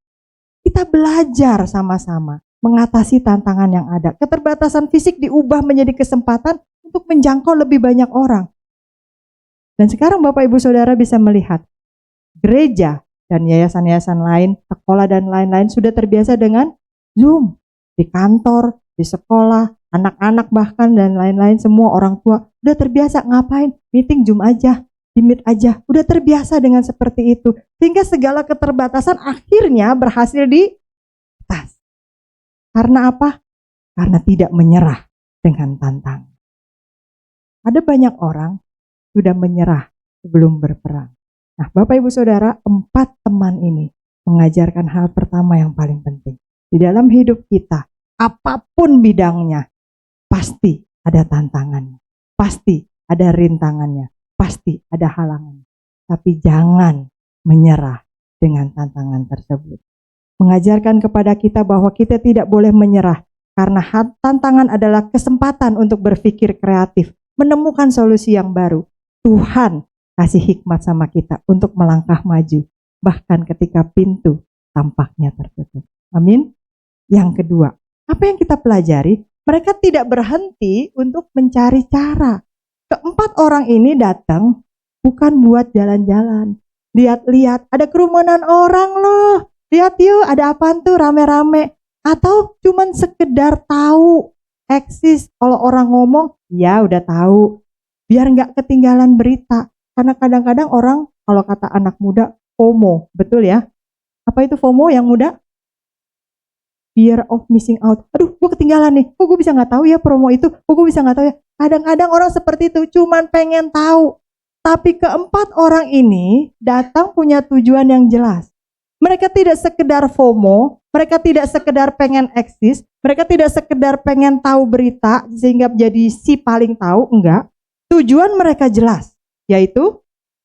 Kita belajar sama-sama mengatasi tantangan yang ada. Keterbatasan fisik diubah menjadi kesempatan untuk menjangkau lebih banyak orang. Dan sekarang Bapak Ibu Saudara bisa melihat gereja dan yayasan-yayasan lain, sekolah dan lain-lain sudah terbiasa dengan Zoom. Di kantor, di sekolah, anak-anak bahkan dan lain-lain, semua orang tua udah terbiasa ngapain? Meeting Zoom aja, di Meet aja. Udah terbiasa dengan seperti itu. Sehingga segala keterbatasan akhirnya berhasil diatas. Karena apa? Karena tidak menyerah dengan tantangan. Ada banyak orang sudah menyerah sebelum berperang. Nah, Bapak Ibu Saudara, 4 teman ini mengajarkan hal pertama yang paling penting. Di dalam hidup kita, apapun bidangnya, pasti ada tantangannya, pasti ada rintangannya, pasti ada halangannya. Tapi jangan menyerah dengan tantangan tersebut. Mengajarkan kepada kita bahwa kita tidak boleh menyerah, karena tantangan adalah kesempatan untuk berpikir kreatif, menemukan solusi yang baru. Tuhan kasih hikmat sama kita untuk melangkah maju, bahkan ketika pintu tampaknya tertutup. Amin. Yang kedua, apa yang kita pelajari? Mereka tidak berhenti untuk mencari cara. Keempat orang ini datang bukan buat jalan-jalan. Lihat-lihat, ada kerumunan orang loh. Lihat yuk, ada apaan tuh rame-rame. Atau cuman sekedar tahu, eksis. Kalau orang ngomong, ya udah tahu. Biar nggak ketinggalan berita. Karena kadang-kadang orang, kalau kata anak muda, FOMO. Betul ya? Apa itu FOMO yang muda? Fear of missing out. Aduh, gue ketinggalan nih. Kok gue bisa nggak tahu ya promo itu? Kok gue bisa nggak tahu ya? Kadang-kadang orang seperti itu, cuman pengen tahu. Tapi keempat orang ini datang punya tujuan yang jelas. Mereka tidak sekedar FOMO, mereka tidak sekedar pengen eksis, mereka tidak sekedar pengen tahu berita sehingga menjadi si paling tahu, enggak. Tujuan mereka jelas, yaitu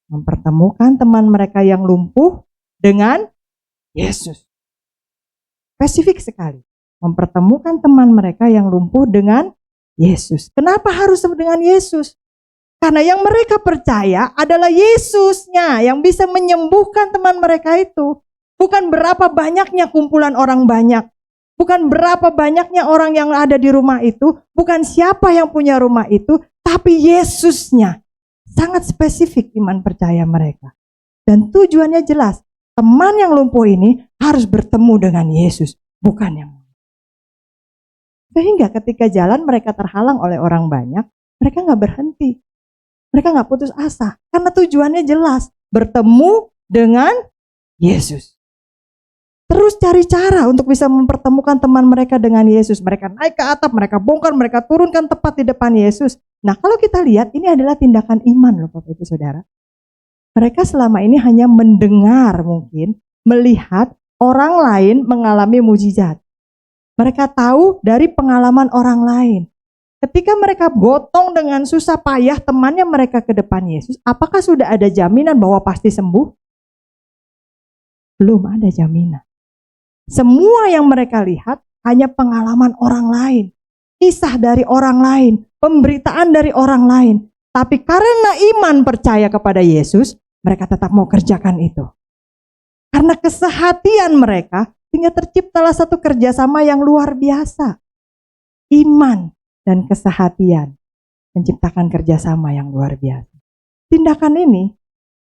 mempertemukan teman mereka yang lumpuh dengan Yesus. Spesifik sekali, mempertemukan teman mereka yang lumpuh dengan Yesus. Kenapa harus dengan Yesus? Karena yang mereka percaya adalah Yesusnya yang bisa menyembuhkan teman mereka itu. Bukan berapa banyaknya kumpulan orang banyak. Bukan berapa banyaknya orang yang ada di rumah itu. Bukan siapa yang punya rumah itu. Tapi Yesusnya. Sangat spesifik iman percaya mereka. Dan tujuannya jelas. Teman yang lumpuh ini harus bertemu dengan Yesus. Bukan yang lain. Sehingga ketika jalan mereka terhalang oleh orang banyak. Mereka gak berhenti. Mereka gak putus asa. Karena tujuannya jelas. Bertemu dengan Yesus. Terus cari cara untuk bisa mempertemukan teman mereka dengan Yesus. Mereka naik ke atap, mereka bongkar, mereka turunkan tepat di depan Yesus. Nah, kalau kita lihat ini adalah tindakan iman loh Bapak Ibu Saudara. Mereka selama ini hanya mendengar mungkin, melihat orang lain mengalami mujizat. Mereka tahu dari pengalaman orang lain. Ketika mereka gotong dengan susah payah temannya mereka ke depan Yesus, apakah sudah ada jaminan bahwa pasti sembuh? Belum ada jaminan. Semua yang mereka lihat hanya pengalaman orang lain. kisah dari orang lain, pemberitaan dari orang lain. Tapi karena iman percaya kepada Yesus, mereka tetap mau kerjakan itu. Karena kesehatian mereka, sehingga terciptalah satu kerjasama yang luar biasa. Iman dan kesehatian menciptakan kerjasama yang luar biasa. Tindakan ini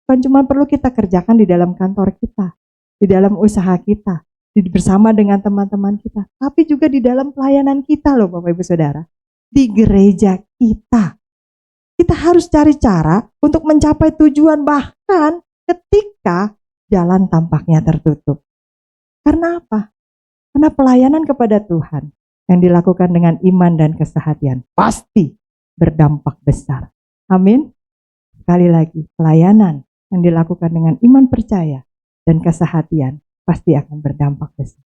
bukan cuma perlu kita kerjakan di dalam kantor kita, di dalam usaha kita, bersama dengan teman-teman kita, tapi juga di dalam pelayanan kita loh Bapak Ibu Saudara. Di gereja kita. Kita harus cari cara untuk mencapai tujuan bahkan ketika jalan tampaknya tertutup. Karena apa? Karena pelayanan kepada Tuhan yang dilakukan dengan iman dan kesehatian pasti berdampak besar. Amin. Sekali lagi, pelayanan yang dilakukan dengan iman percaya dan kesehatian pasti akan berdampak besar.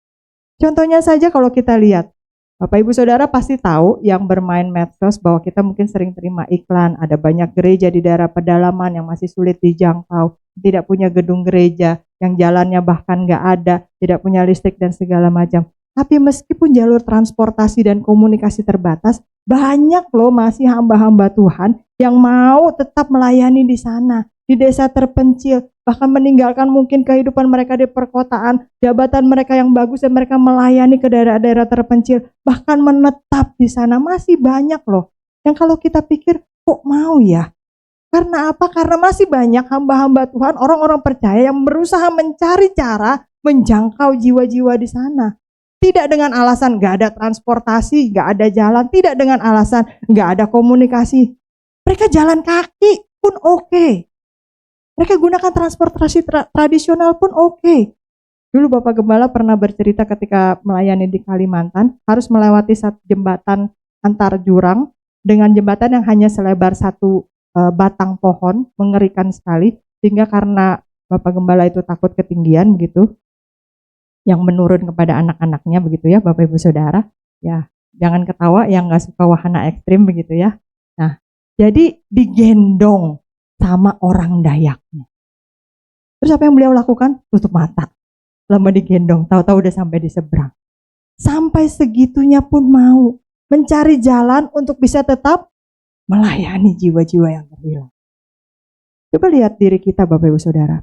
Contohnya saja kalau kita lihat, Bapak Ibu Saudara pasti tahu yang bermain medsos bahwa kita mungkin sering terima iklan, ada banyak gereja di daerah pedalaman yang masih sulit dijangkau, tidak punya gedung gereja, yang jalannya bahkan nggak ada, tidak punya listrik dan segala macam. Tapi meskipun jalur transportasi dan komunikasi terbatas, banyak loh masih hamba-hamba Tuhan yang mau tetap melayani di sana, di desa terpencil, bahkan meninggalkan mungkin kehidupan mereka di perkotaan, jabatan mereka yang bagus dan mereka melayani ke daerah-daerah terpencil, bahkan menetap di sana. Masih banyak loh yang kalau kita pikir kok mau ya? Karena apa? Karena masih banyak hamba-hamba Tuhan, orang-orang percaya yang berusaha mencari cara menjangkau jiwa-jiwa di sana. Tidak dengan alasan gak ada transportasi, gak ada jalan, tidak dengan alasan gak ada komunikasi. Mereka jalan kaki pun oke. Mereka gunakan transportasi tradisional pun oke. Dulu Bapak Gembala pernah bercerita ketika melayani di Kalimantan, harus melewati satu jembatan antar jurang dengan jembatan yang hanya selebar satu batang pohon, mengerikan sekali. Sehingga karena Bapak Gembala itu takut ketinggian begitu, yang menurun kepada anak-anaknya begitu ya Bapak Ibu Saudara. Ya, jangan ketawa yang gak suka wahana ekstrim begitu ya. Nah, jadi digendong sama orang Dayaknya. Terus apa yang beliau lakukan? Tutup mata. Lama digendong, tahu-tahu udah sampai di seberang. Sampai segitunya pun mau mencari jalan untuk bisa tetap melayani jiwa-jiwa yang terhilang. Coba lihat diri kita Bapak Ibu Saudara.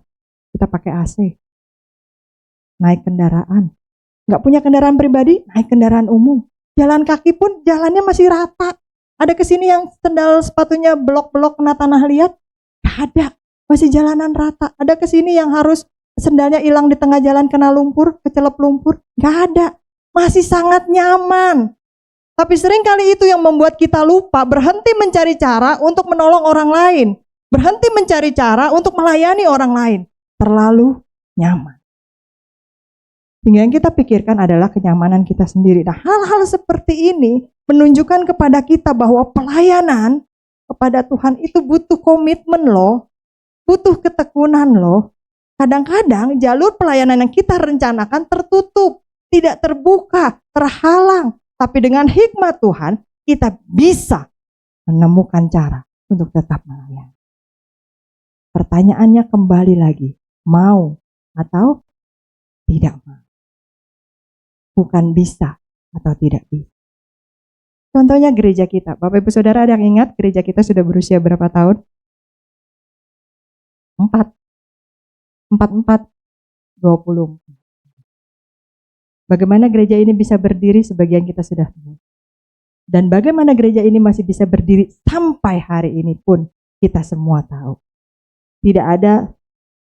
Kita pakai AC. Naik kendaraan. Nggak punya kendaraan pribadi, naik kendaraan umum. Jalan kaki pun jalannya masih rata. Ada kesini yang sendal sepatunya blok-blok kena tanah liat? Nggak ada. Masih jalanan rata. Ada kesini yang harus sendalnya hilang di tengah jalan kena lumpur, kecelep lumpur? Nggak ada. Masih sangat nyaman. Tapi sering kali itu yang membuat kita lupa berhenti mencari cara untuk menolong orang lain. Berhenti mencari cara untuk melayani orang lain. Terlalu nyaman. Sehingga yang kita pikirkan adalah kenyamanan kita sendiri. Nah, hal-hal seperti ini menunjukkan kepada kita bahwa pelayanan kepada Tuhan itu butuh komitmen loh. Butuh ketekunan loh. Kadang-kadang jalur pelayanan yang kita rencanakan tertutup, tidak terbuka, terhalang. Tapi dengan hikmat Tuhan, kita bisa menemukan cara untuk tetap melayani. Pertanyaannya kembali lagi, mau atau tidak mau? Bukan bisa atau tidak bisa. Contohnya gereja kita. Bapak Ibu Saudara ada yang ingat gereja kita sudah berusia berapa tahun? 20. Bagaimana gereja ini bisa berdiri sebagian kita sudah tahu. Dan bagaimana gereja ini masih bisa berdiri sampai hari ini pun kita semua tahu. Tidak ada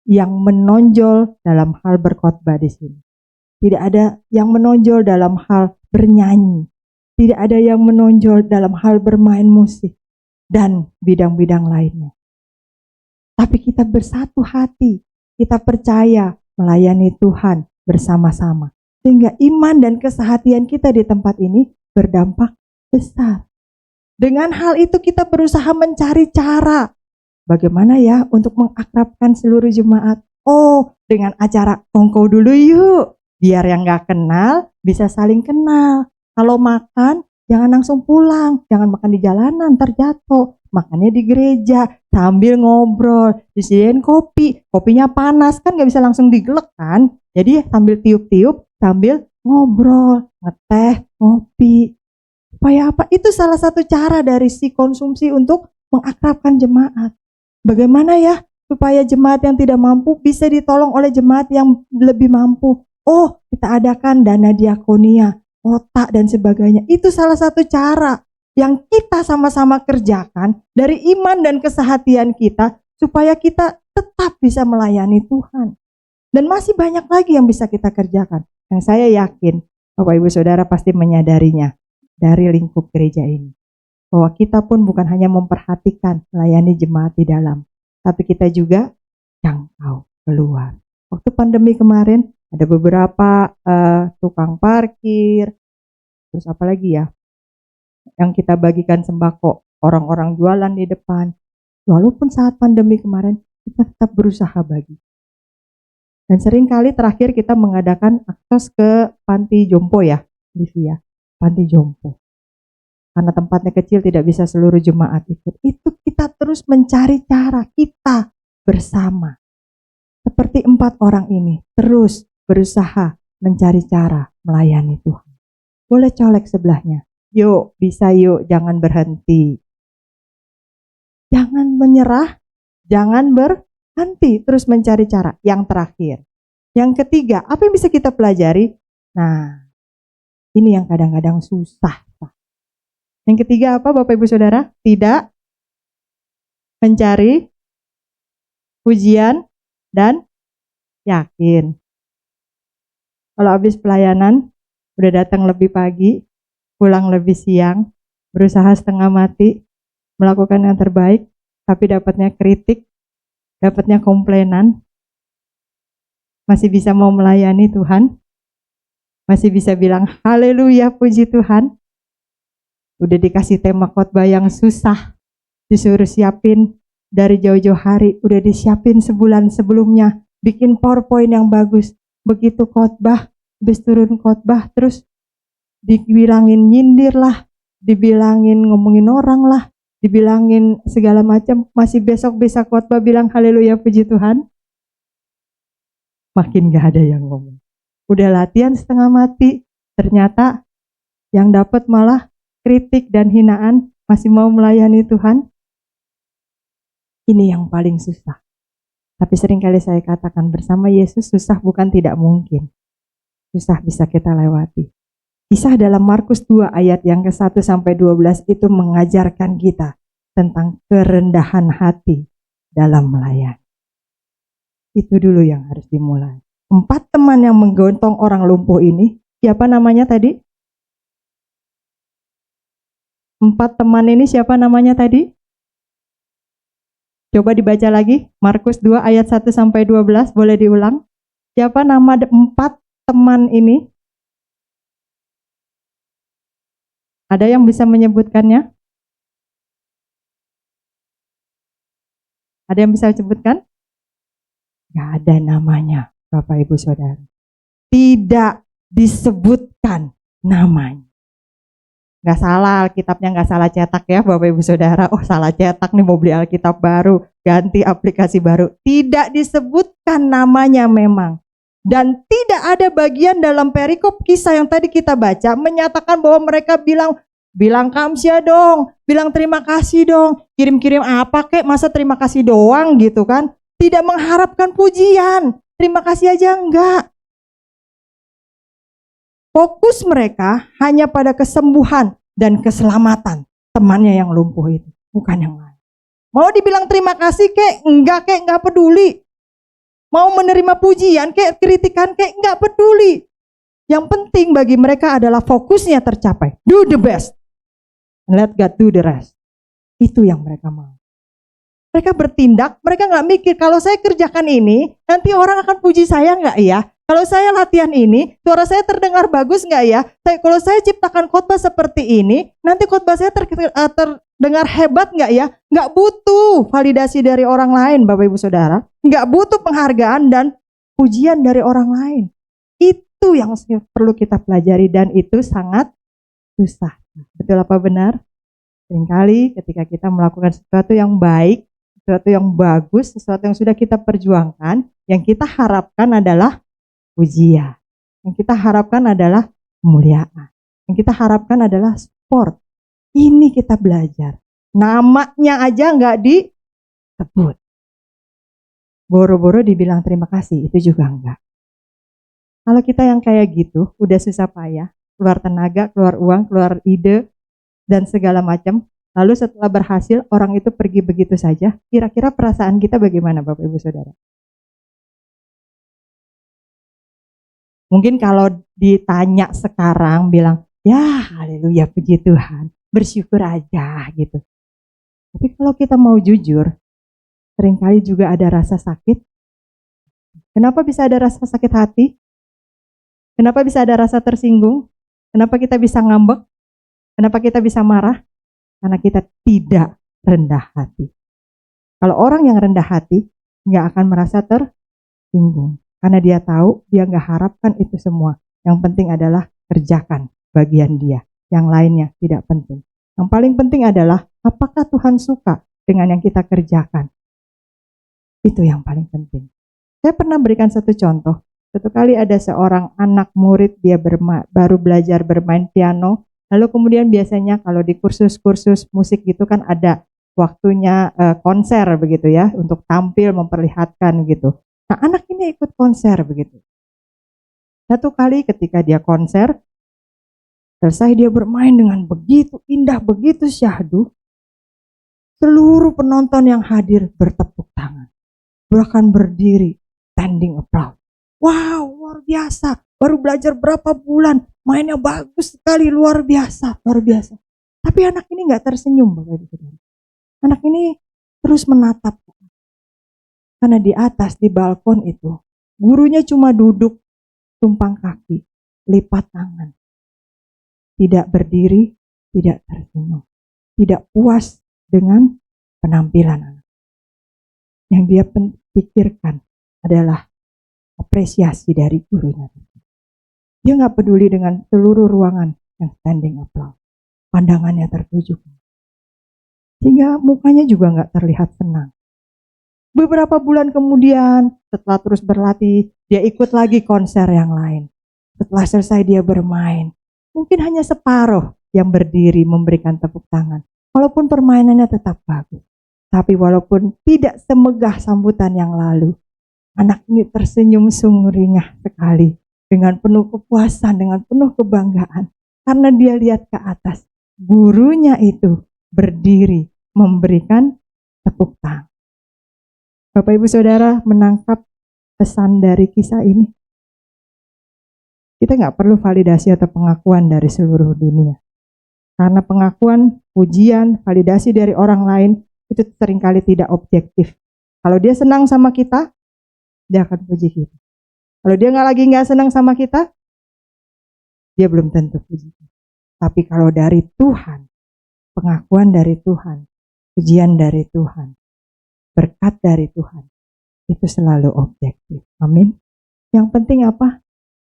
yang menonjol dalam hal berkhotbah di sini. Tidak ada yang menonjol dalam hal bernyanyi. Tidak ada yang menonjol dalam hal bermain musik. Dan bidang-bidang lainnya. Tapi kita bersatu hati. Kita percaya melayani Tuhan bersama-sama. Sehingga iman dan kesehatian kita di tempat ini berdampak besar. Dengan hal itu kita berusaha mencari cara. Bagaimana ya untuk mengakrabkan seluruh jemaat? Oh, dengan acara kongko dulu yuk. Biar yang gak kenal bisa saling kenal. Kalau makan jangan langsung pulang. Jangan makan di jalanan terjatuh. Makannya di gereja sambil ngobrol. Disediain kopi. Kopinya panas kan gak bisa langsung digelek kan. Jadi sambil tiup-tiup sambil ngobrol. Ngeteh, ngopi. Supaya apa? Itu salah satu cara dari si konsumsi untuk mengakrabkan jemaat. Bagaimana ya supaya jemaat yang tidak mampu bisa ditolong oleh jemaat yang lebih mampu? Oh, kita adakan dana diakonia, otak dan sebagainya. Itu salah satu cara yang kita sama-sama kerjakan dari iman dan kesehatian kita supaya kita tetap bisa melayani Tuhan. Dan masih banyak lagi yang bisa kita kerjakan. Yang saya yakin Bapak Ibu Saudara pasti menyadarinya dari lingkup gereja ini. Bahwa kita pun bukan hanya memperhatikan melayani jemaat di dalam, tapi kita juga jangkau keluar. Waktu pandemi kemarin ada beberapa tukang parkir, terus apa lagi ya, yang kita bagikan sembako, orang-orang jualan di depan. Walaupun saat pandemi kemarin kita tetap berusaha bagi. Dan seringkali terakhir kita mengadakan akses ke panti jompo ya, Livia. Panti jompo. Karena tempatnya kecil tidak bisa seluruh jemaat ikut. Itu kita terus mencari cara kita bersama. Seperti 4 orang ini terus berusaha mencari cara melayani Tuhan. Boleh colek sebelahnya. Yuk, bisa yuk, jangan berhenti. Jangan menyerah, jangan berhenti, terus mencari cara. Yang terakhir. Yang ketiga, apa yang bisa kita pelajari? Nah, ini yang kadang-kadang susah. Yang ketiga apa Bapak Ibu Saudara? Tidak mencari pujian dan yakin. Kalau habis pelayanan, udah datang lebih pagi, pulang lebih siang, berusaha setengah mati, melakukan yang terbaik, tapi dapatnya kritik, dapatnya komplainan, masih bisa mau melayani Tuhan, masih bisa bilang haleluya puji Tuhan. Udah dikasih tema khotbah yang susah, disuruh siapin dari jauh-jauh hari, udah disiapin sebulan sebelumnya, bikin PowerPoint yang bagus. Begitu khotbah, habis turun khotbah, terus dibilangin nyindir lah, dibilangin ngomongin orang lah, dibilangin segala macam, masih besok bisa khotbah bilang haleluya puji Tuhan. Makin gak ada yang ngomong. Udah latihan setengah mati, ternyata yang dapat malah kritik dan hinaan, masih mau melayani Tuhan. Ini yang paling susah. Tapi seringkali saya katakan bersama Yesus susah bukan tidak mungkin. Susah bisa kita lewati. Kisah dalam Markus 2 ayat yang ke-1 sampai 12 itu mengajarkan kita tentang kerendahan hati dalam melayani. Itu dulu yang harus dimulai. 4 teman yang menggontong orang lumpuh ini, siapa namanya tadi? 4 teman ini siapa namanya tadi? Coba dibaca lagi, Markus 2 ayat 1 sampai 12, boleh diulang? Siapa nama 4 teman ini? Ada yang bisa menyebutkannya? Ada yang bisa sebutkan? Gak ada namanya, Bapak Ibu Saudara. Tidak disebutkan namanya. Gak salah, Alkitabnya gak salah cetak ya Bapak Ibu Saudara. Oh salah cetak nih, mau beli Alkitab baru, ganti aplikasi baru. Tidak disebutkan namanya memang. Dan tidak ada bagian dalam perikop kisah yang tadi kita baca menyatakan bahwa mereka bilang kamsia dong, bilang terima kasih dong, kirim-kirim apa kek, masa terima kasih doang gitu kan. Tidak mengharapkan pujian, terima kasih aja enggak. Fokus mereka hanya pada kesembuhan dan keselamatan temannya yang lumpuh itu, bukan yang lain. Mau dibilang terima kasih kek, enggak peduli. Mau menerima pujian kek, kritikan kek, enggak peduli. Yang penting bagi mereka adalah fokusnya tercapai. Do the best. Let God do the rest. Itu yang mereka mau. Mereka bertindak, mereka nggak mikir kalau saya kerjakan ini, nanti orang akan puji saya nggak ya? Kalau saya latihan ini, suara saya terdengar bagus nggak ya? Kalau saya ciptakan khotbah seperti ini, nanti khotbah saya terdengar hebat nggak ya? Nggak butuh validasi dari orang lain, Bapak Ibu Saudara. Nggak butuh penghargaan dan pujian dari orang lain. Itu yang perlu kita pelajari dan itu sangat susah. Betul apa benar? Seringkali ketika kita melakukan sesuatu yang baik, sesuatu yang bagus, sesuatu yang sudah kita perjuangkan, yang kita harapkan adalah pujian. Yang kita harapkan adalah kemuliaan. Yang kita harapkan adalah support. Ini kita belajar. Namanya aja nggak disebut. Boro-boro dibilang terima kasih, itu juga enggak. Kalau kita yang kayak gitu, udah susah payah, keluar tenaga, keluar uang, keluar ide, dan segala macam, lalu setelah berhasil, orang itu pergi begitu saja, kira-kira perasaan kita bagaimana Bapak Ibu Saudara? Mungkin kalau ditanya sekarang, bilang, ya haleluya puji Tuhan, bersyukur aja gitu. Tapi kalau kita mau jujur, seringkali juga ada rasa sakit. Kenapa bisa ada rasa sakit hati? Kenapa bisa ada rasa tersinggung? Kenapa kita bisa ngambek? Kenapa kita bisa marah? Karena kita tidak rendah hati. Kalau orang yang rendah hati, nggak akan merasa tersinggung. Karena dia tahu, dia nggak harapkan itu semua. Yang penting adalah kerjakan bagian dia. Yang lainnya tidak penting. Yang paling penting adalah, apakah Tuhan suka dengan yang kita kerjakan? Itu yang paling penting. Saya pernah berikan satu contoh. Satu kali ada seorang anak murid, dia baru belajar bermain piano. Lalu kemudian biasanya kalau di kursus-kursus musik gitu kan ada waktunya konser begitu ya, untuk tampil memperlihatkan gitu. Nah anak ini ikut konser begitu. Satu kali ketika dia konser, selesai dia bermain dengan begitu indah, begitu syahdu. Seluruh penonton yang hadir bertepuk tangan. Bahkan berdiri, standing applause. Wow, luar biasa. Baru belajar berapa bulan, mainnya bagus sekali, luar biasa, luar biasa. Tapi anak ini nggak tersenyum, Bapak Ibu Saudara. Anak ini terus menatap. Karena di atas, di balkon itu, gurunya cuma duduk, tumpang kaki, lipat tangan. Tidak berdiri, tidak tersenyum. Tidak puas dengan penampilan anak. Yang dia pikirkan adalah apresiasi dari gurunya. Dia nggak peduli dengan seluruh ruangan yang standing applause. Pandangannya tertuju. Sehingga mukanya juga nggak terlihat senang. Beberapa bulan kemudian, setelah terus berlatih, dia ikut lagi konser yang lain. Setelah selesai dia bermain. Mungkin hanya separuh yang berdiri memberikan tepuk tangan. Walaupun permainannya tetap bagus. Tapi walaupun tidak semegah sambutan yang lalu, anak ini tersenyum sumringah sekali, dengan penuh kepuasan, dengan penuh kebanggaan. Karena dia lihat ke atas, gurunya itu berdiri memberikan tepuk tangan. Bapak Ibu Saudara menangkap pesan dari kisah ini. Kita nggak perlu validasi atau pengakuan dari seluruh dunia. Karena pengakuan, pujian, validasi dari orang lain itu seringkali tidak objektif. Kalau dia senang sama kita, dia akan puji kita. Kalau dia nggak senang sama kita, dia belum tentu puji kita. Tapi kalau dari Tuhan, pengakuan dari Tuhan, pujian dari Tuhan, berkat dari Tuhan, itu selalu objektif. Amin. Yang penting apa?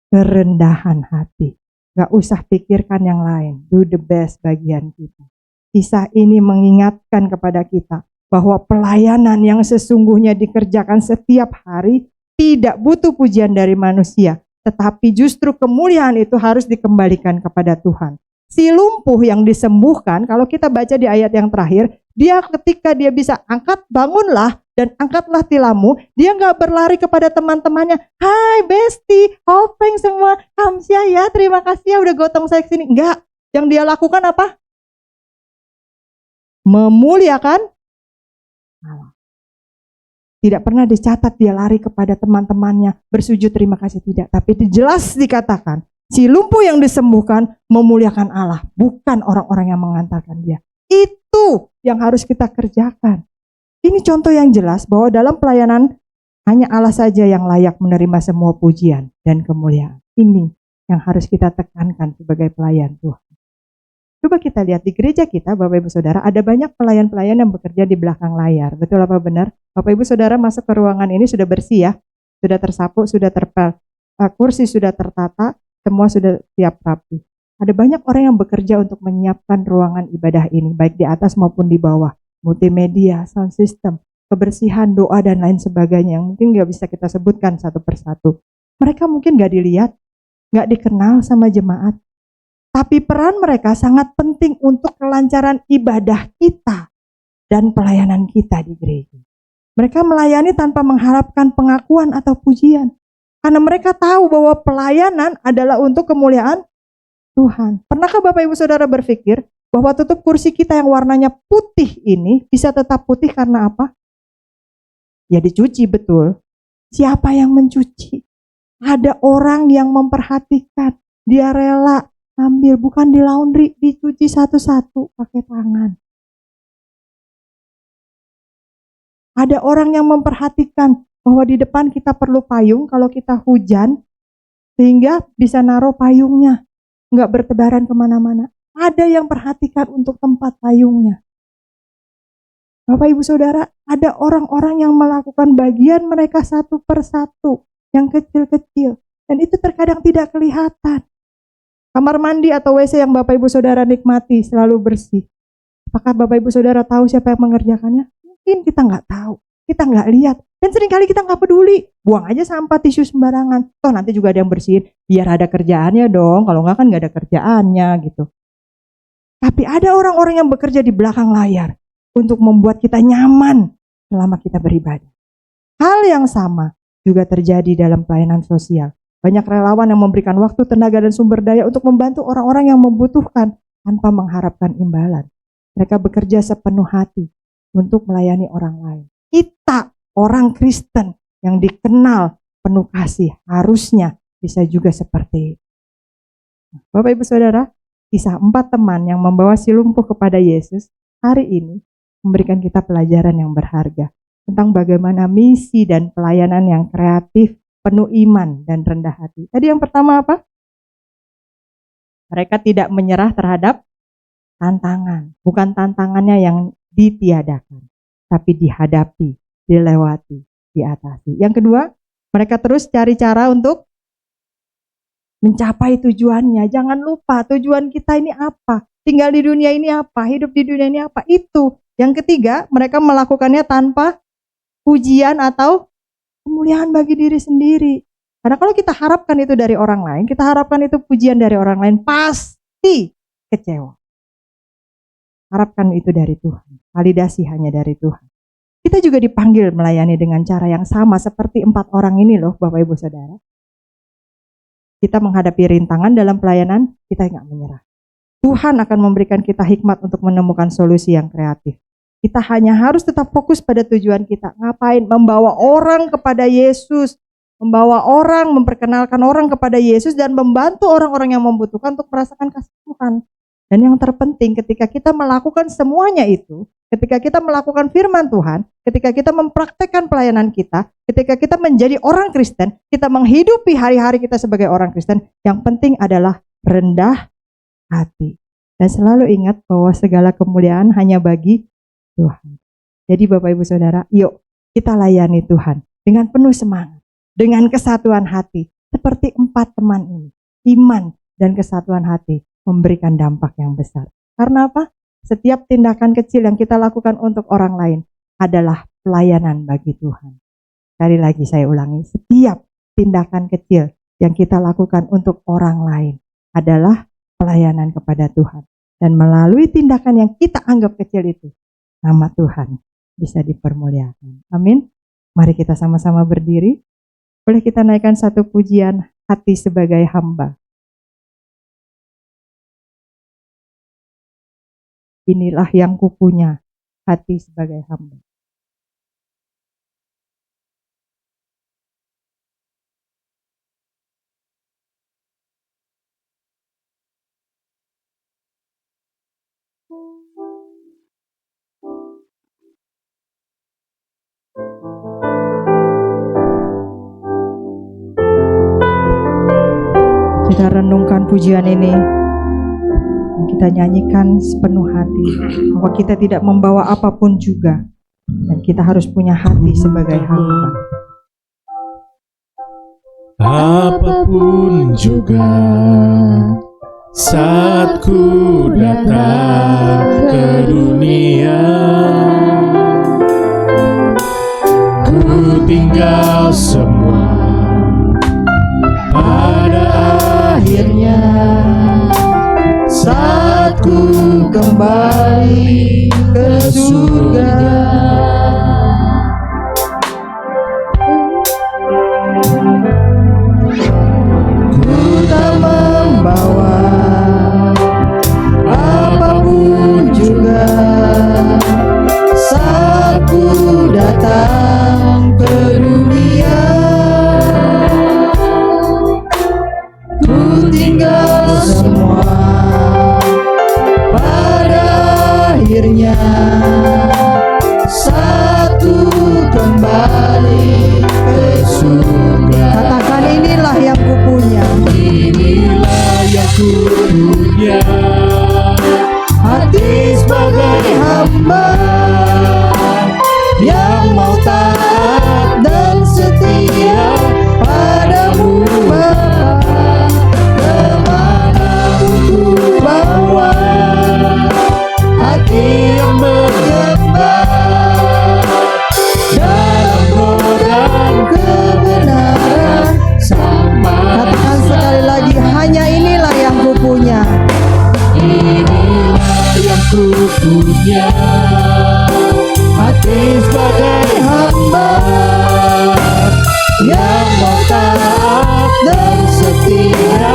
Kerendahan hati. Gak usah pikirkan yang lain. Do the best bagian kita. Kisah ini mengingatkan kepada kita bahwa pelayanan yang sesungguhnya dikerjakan setiap hari tidak butuh pujian dari manusia, tetapi justru kemuliaan itu harus dikembalikan kepada Tuhan. Si lumpuh yang disembuhkan, kalau kita baca di ayat yang terakhir, dia ketika dia bisa angkat, bangunlah dan angkatlah tilammu, dia nggak berlari kepada teman-temannya, hai besti, hopeng semua, kamsia ya, terima kasih ya udah gotong saya kesini. Enggak, yang dia lakukan apa? Memuliakan Allah. Tidak pernah dicatat dia lari kepada teman-temannya bersujud terima kasih, tidak. Tapi jelas dikatakan si lumpuh yang disembuhkan memuliakan Allah, bukan orang-orang yang mengantarkan dia. Itu yang harus kita kerjakan. Ini contoh yang jelas bahwa dalam pelayanan hanya Allah saja yang layak menerima semua pujian dan kemuliaan. Ini yang harus kita tekankan sebagai pelayan Tuhan. Coba kita lihat di gereja kita, Bapak Ibu Saudara, ada banyak pelayan-pelayan yang bekerja di belakang layar. Betul apa benar? Bapak Ibu Saudara masuk ke ruangan ini sudah bersih ya, sudah tersapu, sudah terpel, kursi sudah tertata, semua sudah siap rapi. Ada banyak orang yang bekerja untuk menyiapkan ruangan ibadah ini, baik di atas maupun di bawah. Multimedia, sound system, kebersihan, doa, dan lain sebagainya yang mungkin nggak bisa kita sebutkan satu persatu. Mereka mungkin nggak dilihat, nggak dikenal sama jemaat, Tapi peran mereka sangat penting untuk kelancaran ibadah kita dan pelayanan kita di gereja. Mereka melayani tanpa mengharapkan pengakuan atau pujian. Karena mereka tahu bahwa pelayanan adalah untuk kemuliaan Tuhan. Pernahkah Bapak Ibu Saudara berpikir bahwa tutup kursi kita yang warnanya putih ini bisa tetap putih karena apa? Ya dicuci, betul. Siapa yang mencuci? Ada orang yang memperhatikan. Dia rela ambil, bukan di laundry, dicuci satu-satu pakai tangan. Ada orang yang memperhatikan bahwa di depan kita perlu payung kalau kita hujan, sehingga bisa naruh payungnya, nggak bertebaran kemana-mana. Ada yang perhatikan untuk tempat payungnya. Bapak Ibu Saudara, ada orang-orang yang melakukan bagian mereka satu persatu, yang kecil-kecil, dan itu terkadang tidak kelihatan. Kamar mandi atau WC yang Bapak Ibu Saudara nikmati selalu bersih. Apakah Bapak Ibu Saudara tahu siapa yang mengerjakannya? Mungkin kita nggak tahu, kita nggak lihat, dan seringkali kita nggak peduli. Buang aja sampah tisu sembarangan. Toh nanti juga ada yang bersihin, biar ada kerjaannya dong. Kalau nggak kan nggak ada kerjaannya gitu. Tapi ada orang-orang yang bekerja di belakang layar untuk membuat kita nyaman selama kita beribadah. Hal yang sama juga terjadi dalam pelayanan sosial. Banyak relawan yang memberikan waktu, tenaga, dan sumber daya untuk membantu orang-orang yang membutuhkan tanpa mengharapkan imbalan. Mereka bekerja sepenuh hati untuk melayani orang lain. Kita, orang Kristen yang dikenal penuh kasih, harusnya bisa juga seperti itu. Bapak Ibu Saudara, kisah 4 teman yang membawa si lumpuh kepada Yesus hari ini memberikan kita pelajaran yang berharga tentang bagaimana misi dan pelayanan yang kreatif, penuh iman dan rendah hati. Tadi yang pertama apa? Mereka tidak menyerah terhadap tantangan. Bukan tantangannya yang ditiadakan, tapi dihadapi, dilewati, diatasi. Yang kedua, mereka terus cari cara untuk mencapai tujuannya. Jangan lupa tujuan kita ini apa? Tinggal di dunia ini apa? Hidup di dunia ini apa? Itu. Yang ketiga, mereka melakukannya tanpa pujian atau kemuliaan bagi diri sendiri. Karena kalau kita harapkan itu dari orang lain, kita harapkan itu pujian dari orang lain, pasti kecewa. Harapkan itu dari Tuhan. Validasi hanya dari Tuhan. Kita juga dipanggil melayani dengan cara yang sama seperti 4 orang ini loh, Bapak Ibu Saudara. Kita menghadapi rintangan dalam pelayanan, kita nggak menyerah. Tuhan akan memberikan kita hikmat untuk menemukan solusi yang kreatif. Kita hanya harus tetap fokus pada tujuan kita. Ngapain? Membawa orang kepada Yesus. Membawa orang, memperkenalkan orang kepada Yesus dan membantu orang-orang yang membutuhkan untuk merasakan kasih Tuhan. Dan yang terpenting ketika kita melakukan semuanya itu, ketika kita melakukan firman Tuhan, ketika kita mempraktekkan pelayanan kita, ketika kita menjadi orang Kristen, kita menghidupi hari-hari kita sebagai orang Kristen, yang penting adalah rendah hati. Dan selalu ingat bahwa segala kemuliaan hanya bagi Tuhan. Jadi Bapak Ibu Saudara, yuk kita layani Tuhan dengan penuh semangat, dengan kesatuan hati, seperti 4 teman ini. Iman dan kesatuan hati memberikan dampak yang besar. Karena apa? Setiap tindakan kecil yang kita lakukan untuk orang lain adalah pelayanan bagi Tuhan. Sekali lagi saya ulangi, setiap tindakan kecil yang kita lakukan untuk orang lain adalah pelayanan kepada Tuhan. Dan melalui tindakan yang kita anggap kecil itu, nama Tuhan bisa dipermuliakan. Amin. Mari kita sama-sama berdiri. Boleh kita naikkan satu pujian, hati sebagai hamba. Inilah yang kupunya, hati sebagai hamba. Kita renungkan pujian ini, kita nyanyikan sepenuh hati bahwa kita tidak membawa apapun juga, dan kita harus punya hati sebagai hamba. Apapun juga saat ku datang ke dunia, ku tinggal semua. Pada akhirnya saat ku kembali ke surga. Ku tak membawa apapun juga saat ku datang ke dunia. Ku tinggal semua pada akhirnya saat ku kembali ke surga. Katakan, inilah yang ku punya, Inilah yang ku punya, hati sebagai hamba yang mau taat dan setia padamu Bapa. Kemana ku bawa hati yang berkembang dalam roda kebenaran sama. Katakan sekali lagi, hanya inilah yang ku punya. inilah yang ku punya, Hati sebagai hamba yang mau taat dan setia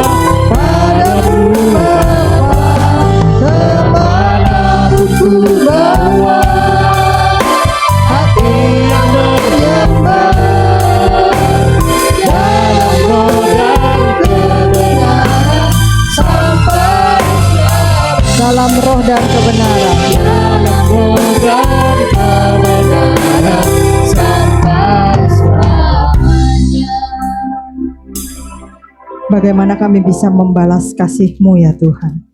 padamu Bapa. Kemana ku bawa hati yang berkembang dalam roda kebenaran sampai dalam roh dan kebenaran. dalam roda kebenaran sampai selamanya. Bagaimana kami bisa membalas kasih-Mu ya Tuhan.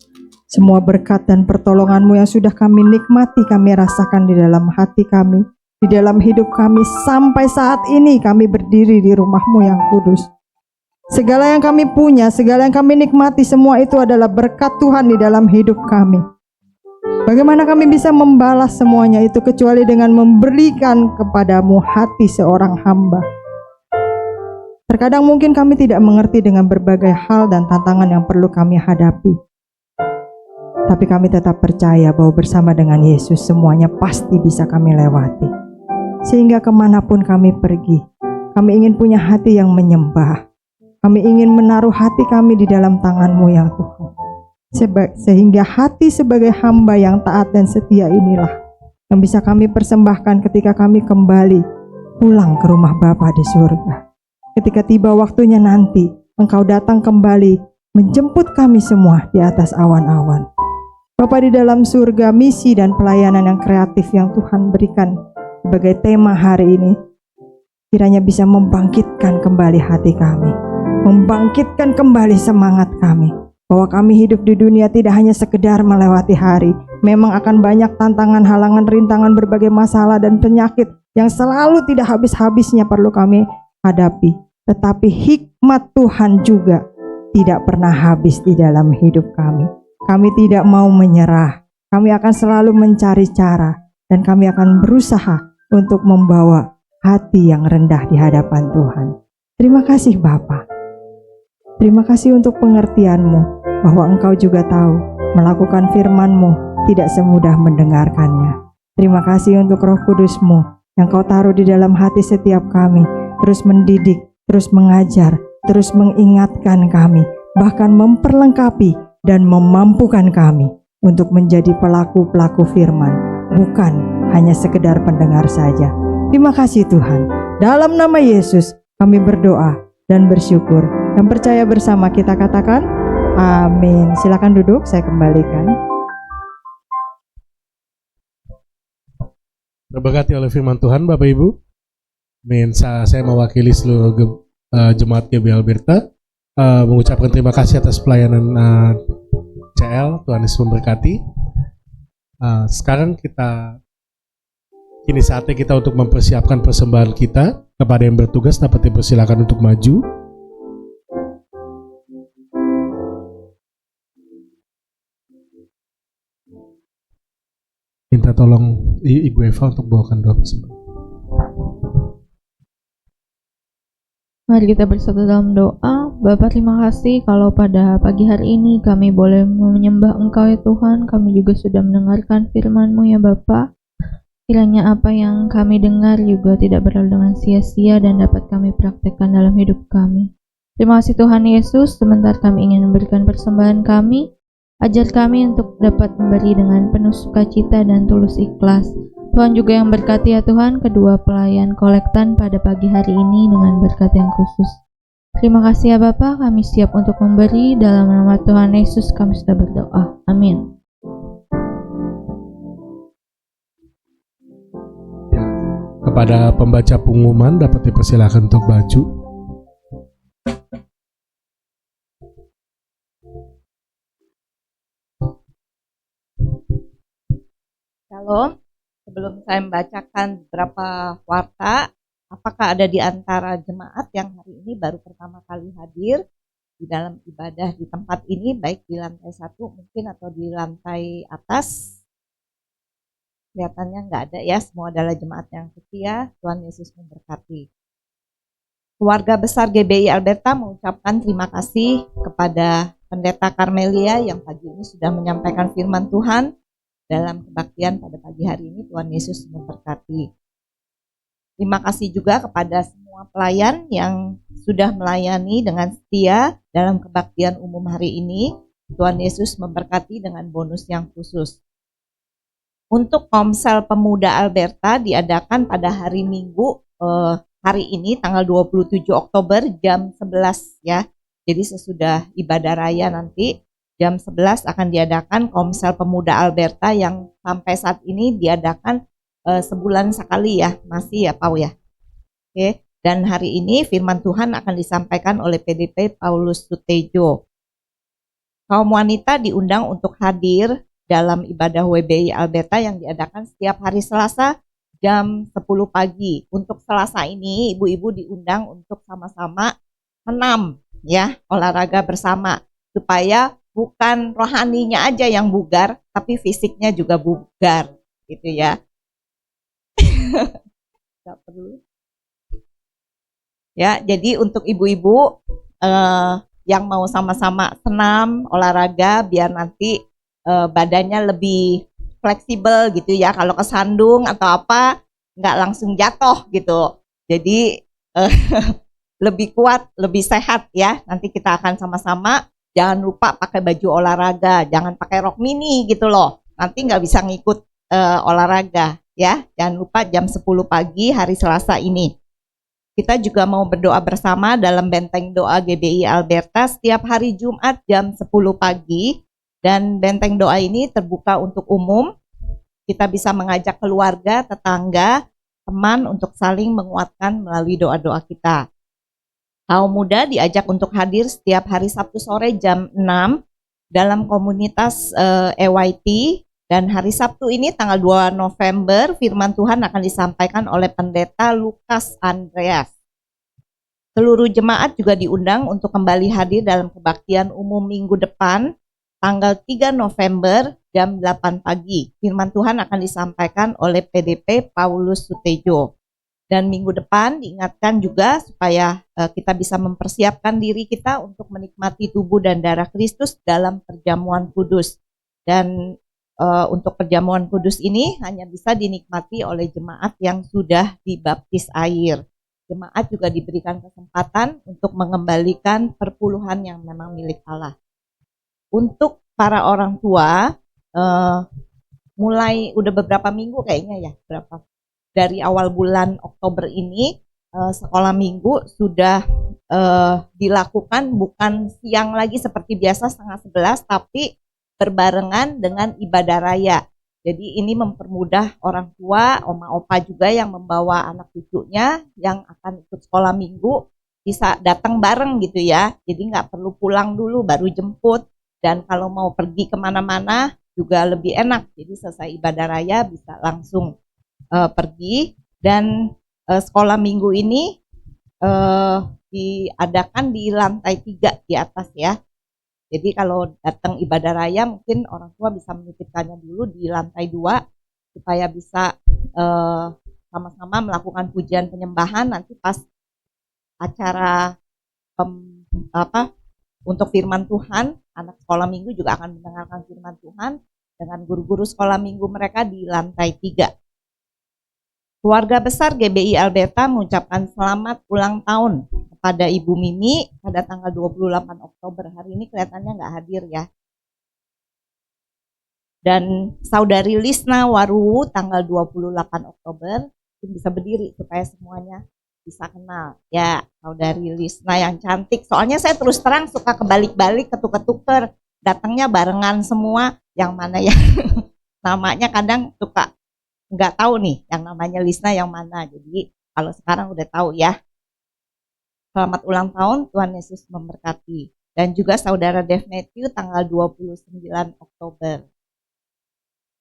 Semua berkat dan pertolongan-Mu yang sudah kami nikmati, kami rasakan di dalam hati kami, di dalam hidup kami, sampai saat ini kami berdiri di rumah-Mu yang kudus. Segala yang kami punya, segala yang kami nikmati, semua itu adalah berkat Tuhan di dalam hidup kami. Bagaimana kami bisa membalas semuanya itu kecuali dengan memberikan kepadamu hati seorang hamba. Terkadang mungkin kami tidak mengerti dengan berbagai hal dan tantangan yang perlu kami hadapi. Tapi kami tetap percaya bahwa bersama dengan Yesus semuanya pasti bisa kami lewati. Sehingga kemanapun kami pergi, kami ingin punya hati yang menyembah. Kami ingin menaruh hati kami di dalam tangan-Mu ya Tuhan. Sehingga hati sebagai hamba yang taat dan setia inilah yang bisa kami persembahkan ketika kami kembali pulang ke rumah Bapa di surga. Ketika tiba waktunya nanti, Engkau datang kembali menjemput kami semua di atas awan-awan. Bapa di dalam surga, misi dan pelayanan yang kreatif yang Tuhan berikan sebagai tema hari ini kiranya bisa membangkitkan kembali hati kami, membangkitkan kembali semangat kami, bahwa kami hidup di dunia tidak hanya sekedar melewati hari. Memang akan banyak tantangan, halangan, rintangan, berbagai masalah dan penyakit yang selalu tidak habis-habisnya perlu kami hadapi. Tetapi hikmat Tuhan juga tidak pernah habis di dalam hidup kami. Kami tidak mau menyerah. Kami akan selalu mencari cara dan kami akan berusaha untuk membawa hati yang rendah di hadapan Tuhan. Terima kasih Bapa. Terima kasih untuk pengertian-Mu bahwa Engkau juga tahu melakukan firman-Mu tidak semudah mendengarkannya. Terima kasih untuk Roh Kudus-Mu yang Kau taruh di dalam hati setiap kami, terus mendidik, terus mengajar, terus mengingatkan kami, bahkan memperlengkapi dan memampukan kami untuk menjadi pelaku-pelaku firman, bukan hanya sekedar pendengar saja. Terima kasih Tuhan. Dalam nama Yesus kami berdoa dan bersyukur dan percaya bersama kita katakan amin. Silakan duduk, saya kembalikan. Terberkati oleh firman Tuhan Bapak Ibu. Amin. Saya mewakili seluruh jemaat GBI Alberta mengucapkan terima kasih atas pelayanan CL. Tuhan Yesus memberkati. Sekarang kini saatnya kita untuk mempersiapkan persembahan kita. Kepada yang bertugas dapat dipersilakan untuk maju. Minta tolong Ibu Eva untuk bawakan doa persembahan. Mari kita bersatu dalam doa. Bapa, terima kasih kalau pada pagi hari ini kami boleh menyembah Engkau ya Tuhan. Kami juga sudah mendengarkan firman-Mu ya Bapa. Kiranya apa yang kami dengar juga tidak berlalu dengan sia-sia dan dapat kami praktekkan dalam hidup kami. Terima kasih Tuhan Yesus, sebentar kami ingin memberikan persembahan kami. Ajar kami untuk dapat memberi dengan penuh sukacita dan tulus ikhlas. Tuhan juga yang berkati ya Tuhan kedua pelayan kolektan pada pagi hari ini dengan berkat yang khusus. Terima kasih ya Bapa, kami siap untuk memberi. Dalam nama Tuhan Yesus kami sudah berdoa. Amin. Ya, kepada pembaca pengumuman dapat dipersilakan untuk baju. Shalom. Sebelum saya membacakan beberapa warta, apakah ada di antara jemaat yang hari ini baru pertama kali hadir di dalam ibadah di tempat ini, baik di lantai 1 mungkin atau di lantai atas? Kelihatannya nggak ada ya, semua adalah jemaat yang setia. Tuhan Yesus memberkati. Keluarga besar GBI Alberta mengucapkan terima kasih kepada Pendeta Carmelia yang pagi ini sudah menyampaikan firman Tuhan dalam kebaktian pada pagi hari ini. Tuhan Yesus memberkati. Terima kasih juga kepada semua pelayan yang sudah melayani dengan setia dalam kebaktian umum hari ini. Tuhan Yesus memberkati dengan bonus yang khusus. Untuk Komsel Pemuda Alberta diadakan pada hari Minggu hari ini tanggal 27 Oktober jam 11 ya. Jadi sesudah ibadah raya nanti jam 11 akan diadakan Komsel Pemuda Alberta yang sampai saat ini diadakan sebulan sekali ya, masih ya Pau ya. Oke, dan hari ini firman Tuhan akan disampaikan oleh PDP Paulus Sutejo. Kaum wanita diundang untuk hadir dalam ibadah WBI Alberta yang diadakan setiap hari Selasa jam 10 pagi. Untuk Selasa ini ibu-ibu diundang untuk sama-sama senam ya, olahraga bersama supaya bukan rohaninya aja yang bugar, tapi fisiknya juga bugar gitu ya. Gak perlu. Ya, jadi untuk ibu-ibu yang mau sama-sama senam, olahraga, biar nanti badannya lebih fleksibel gitu ya. Kalau kesandung atau apa, nggak langsung jatuh gitu. Jadi lebih kuat, lebih sehat ya. Nanti kita akan sama-sama. Jangan lupa pakai baju olahraga, jangan pakai rok mini gitu loh. Nanti nggak bisa ngikut olahraga. Ya, jangan lupa jam 10 pagi hari Selasa ini. Kita juga mau berdoa bersama dalam benteng doa GBI Alberta setiap hari Jumat jam 10 pagi. Dan benteng doa ini terbuka untuk umum. Kita bisa mengajak keluarga, tetangga, teman untuk saling menguatkan melalui doa-doa kita. Kaum muda diajak untuk hadir setiap hari Sabtu sore jam 6 dalam komunitas EYT. Dan hari Sabtu ini tanggal 2 November firman Tuhan akan disampaikan oleh Pendeta Lukas Andreas. Seluruh jemaat juga diundang untuk kembali hadir dalam kebaktian umum minggu depan tanggal 3 November jam 8 pagi. Firman Tuhan akan disampaikan oleh PDP Paulus Sutejo. Dan minggu depan diingatkan juga supaya kita bisa mempersiapkan diri kita untuk menikmati tubuh dan darah Kristus dalam perjamuan kudus. Dan untuk perjamuan kudus ini hanya bisa dinikmati oleh jemaat yang sudah dibaptis air. Jemaat juga diberikan kesempatan untuk mengembalikan perpuluhan yang memang milik Allah. Untuk para orang tua, mulai udah beberapa minggu kayaknya ya, dari awal bulan Oktober ini sekolah minggu sudah dilakukan bukan siang lagi seperti biasa 10:30, tapi berbarengan dengan ibadah raya. Jadi ini mempermudah orang tua, oma opa juga yang membawa anak cucunya yang akan ikut sekolah minggu bisa datang bareng gitu ya. Jadi nggak perlu pulang dulu baru jemput. Dan kalau mau pergi kemana-mana juga lebih enak. Jadi selesai ibadah raya bisa langsung pergi. Dan sekolah minggu ini diadakan di lantai 3 di atas ya. Jadi kalau datang ibadah raya mungkin orang tua bisa menitipkannya dulu di lantai 2 supaya bisa sama-sama melakukan pujian penyembahan. Nanti pas acara untuk firman Tuhan. Anak sekolah minggu juga akan mendengarkan firman Tuhan dengan guru-guru sekolah minggu mereka di lantai 3. Keluarga besar GBI Alberta mengucapkan selamat ulang tahun kepada Ibu Mimi pada tanggal 28 Oktober. Hari ini kelihatannya nggak hadir ya. Dan Saudari Lisna Waru tanggal 28 Oktober. Bisa berdiri supaya semuanya bisa kenal. Ya, Saudari Lisna yang cantik. Soalnya saya terus terang suka kebalik-balik, ketuk-ketuker. Datangnya barengan semua. Yang mana ya namanya kadang suka nggak tahu nih yang namanya Lisna yang mana. Jadi kalau sekarang udah tahu ya. Selamat ulang tahun, Tuhan Yesus memberkati. Dan juga Saudara Dev Matthew tanggal 29 Oktober.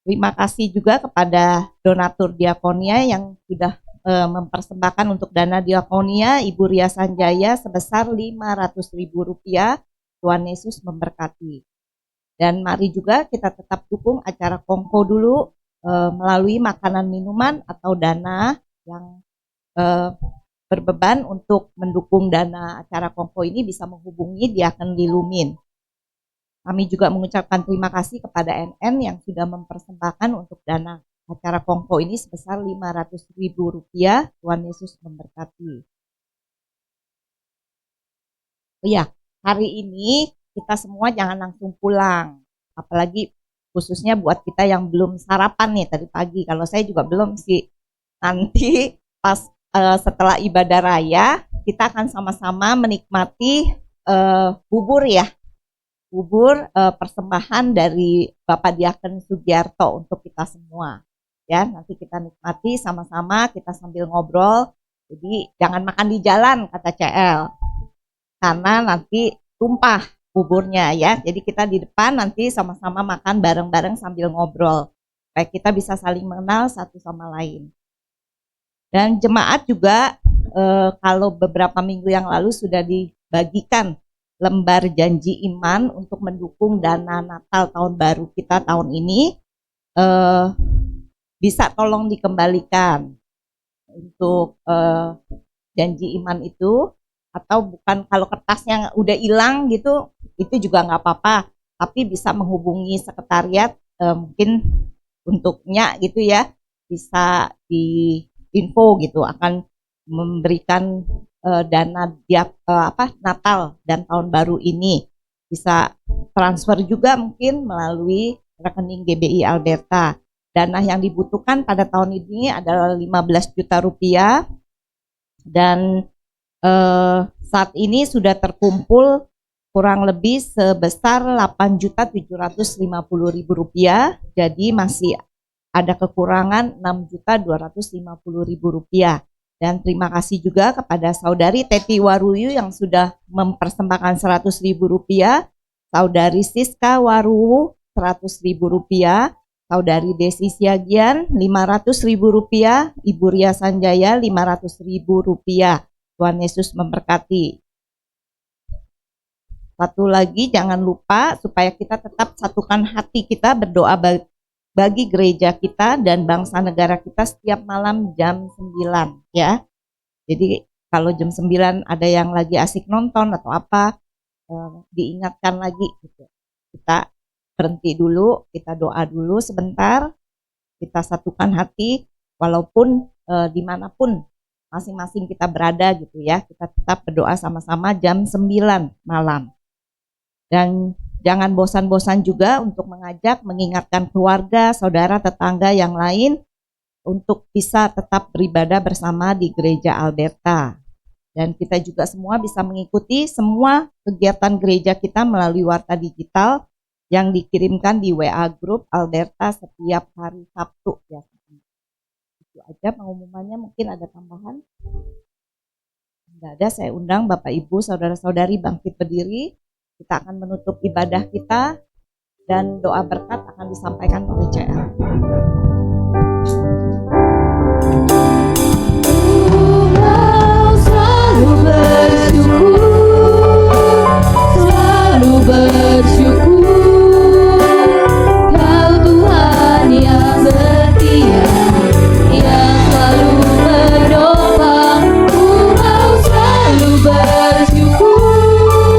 Terima kasih juga kepada donatur diakonia yang sudah mempersembahkan untuk dana diakonia Ibu Ria Sanjaya sebesar Rp500.000. Tuhan Yesus memberkati. Dan mari juga kita tetap dukung acara kongko dulu melalui makanan minuman atau dana yang berbeban untuk mendukung dana acara kongko ini bisa menghubungi Diaken Lilumin. Kami juga mengucapkan terima kasih kepada NN yang sudah mempersembahkan untuk dana acara kongko ini sebesar Rp500.000. Tuhan Yesus memberkati. Oh ya, hari ini kita semua jangan langsung pulang. Apalagi khususnya buat kita yang belum sarapan nih tadi pagi. Kalau saya juga belum sih. Nanti pas setelah ibadah raya kita akan sama-sama menikmati bubur ya. Bubur persembahan dari Bapak Diaken Sugiarto untuk kita semua. Ya, nanti kita nikmati sama-sama, kita sambil ngobrol. Jadi jangan makan di jalan kata CL. Karena nanti tumpah buburnya ya. Jadi kita di depan nanti sama-sama makan bareng-bareng sambil ngobrol. Supaya kita bisa saling mengenal satu sama lain. Dan jemaat juga kalau beberapa minggu yang lalu sudah dibagikan lembar janji iman untuk mendukung dana Natal tahun baru kita tahun ini. Bisa tolong dikembalikan untuk janji iman itu. Atau bukan kalau kertasnya udah hilang gitu, itu juga nggak apa-apa. Tapi bisa menghubungi sekretariat mungkin untuknya gitu ya, bisa di info gitu akan memberikan dana Natal dan tahun baru ini. Bisa transfer juga mungkin melalui rekening GBI Alberta. Dana yang dibutuhkan pada tahun ini adalah Rp15 juta dan saat ini sudah terkumpul kurang lebih sebesar Rp8.750.000. Jadi masih ada kekurangan Rp6.250.000. Dan terima kasih juga kepada Saudari Teti Waruyu yang sudah mempersembahkan Rp100.000, Saudari Siska Waru Rp100.000, Saudari Desi Siagian Rp500.000, Ibu Ria Sanjaya Rp500.000. Tuhan Yesus memberkati. Satu lagi, jangan lupa supaya kita tetap satukan hati kita berdoa bagi gereja kita dan bangsa negara kita setiap malam jam 9 ya. Jadi kalau jam 9 ada yang lagi asik nonton atau apa, diingatkan lagi gitu. Kita berhenti dulu, kita doa dulu sebentar, kita satukan hati walaupun dimanapun masing-masing kita berada gitu ya, kita tetap berdoa sama-sama jam 9 malam. Dan jangan bosan-bosan juga untuk mengingatkan keluarga, saudara, tetangga yang lain untuk bisa tetap beribadah bersama di Gereja Alberta. Dan kita juga semua bisa mengikuti semua kegiatan gereja kita melalui warta digital yang dikirimkan di WA Group Alberta setiap hari Sabtu ya. Itu aja pengumumannya, mungkin ada tambahan? Enggak ada, saya undang Bapak Ibu, saudara-saudari bangkit berdiri. Kita akan menutup ibadah kita dan doa berkat akan disampaikan oleh CL. Selalu bersyukur. Kau Tuhan yang setia, yang selalu menopang. Kau selalu bersyukur.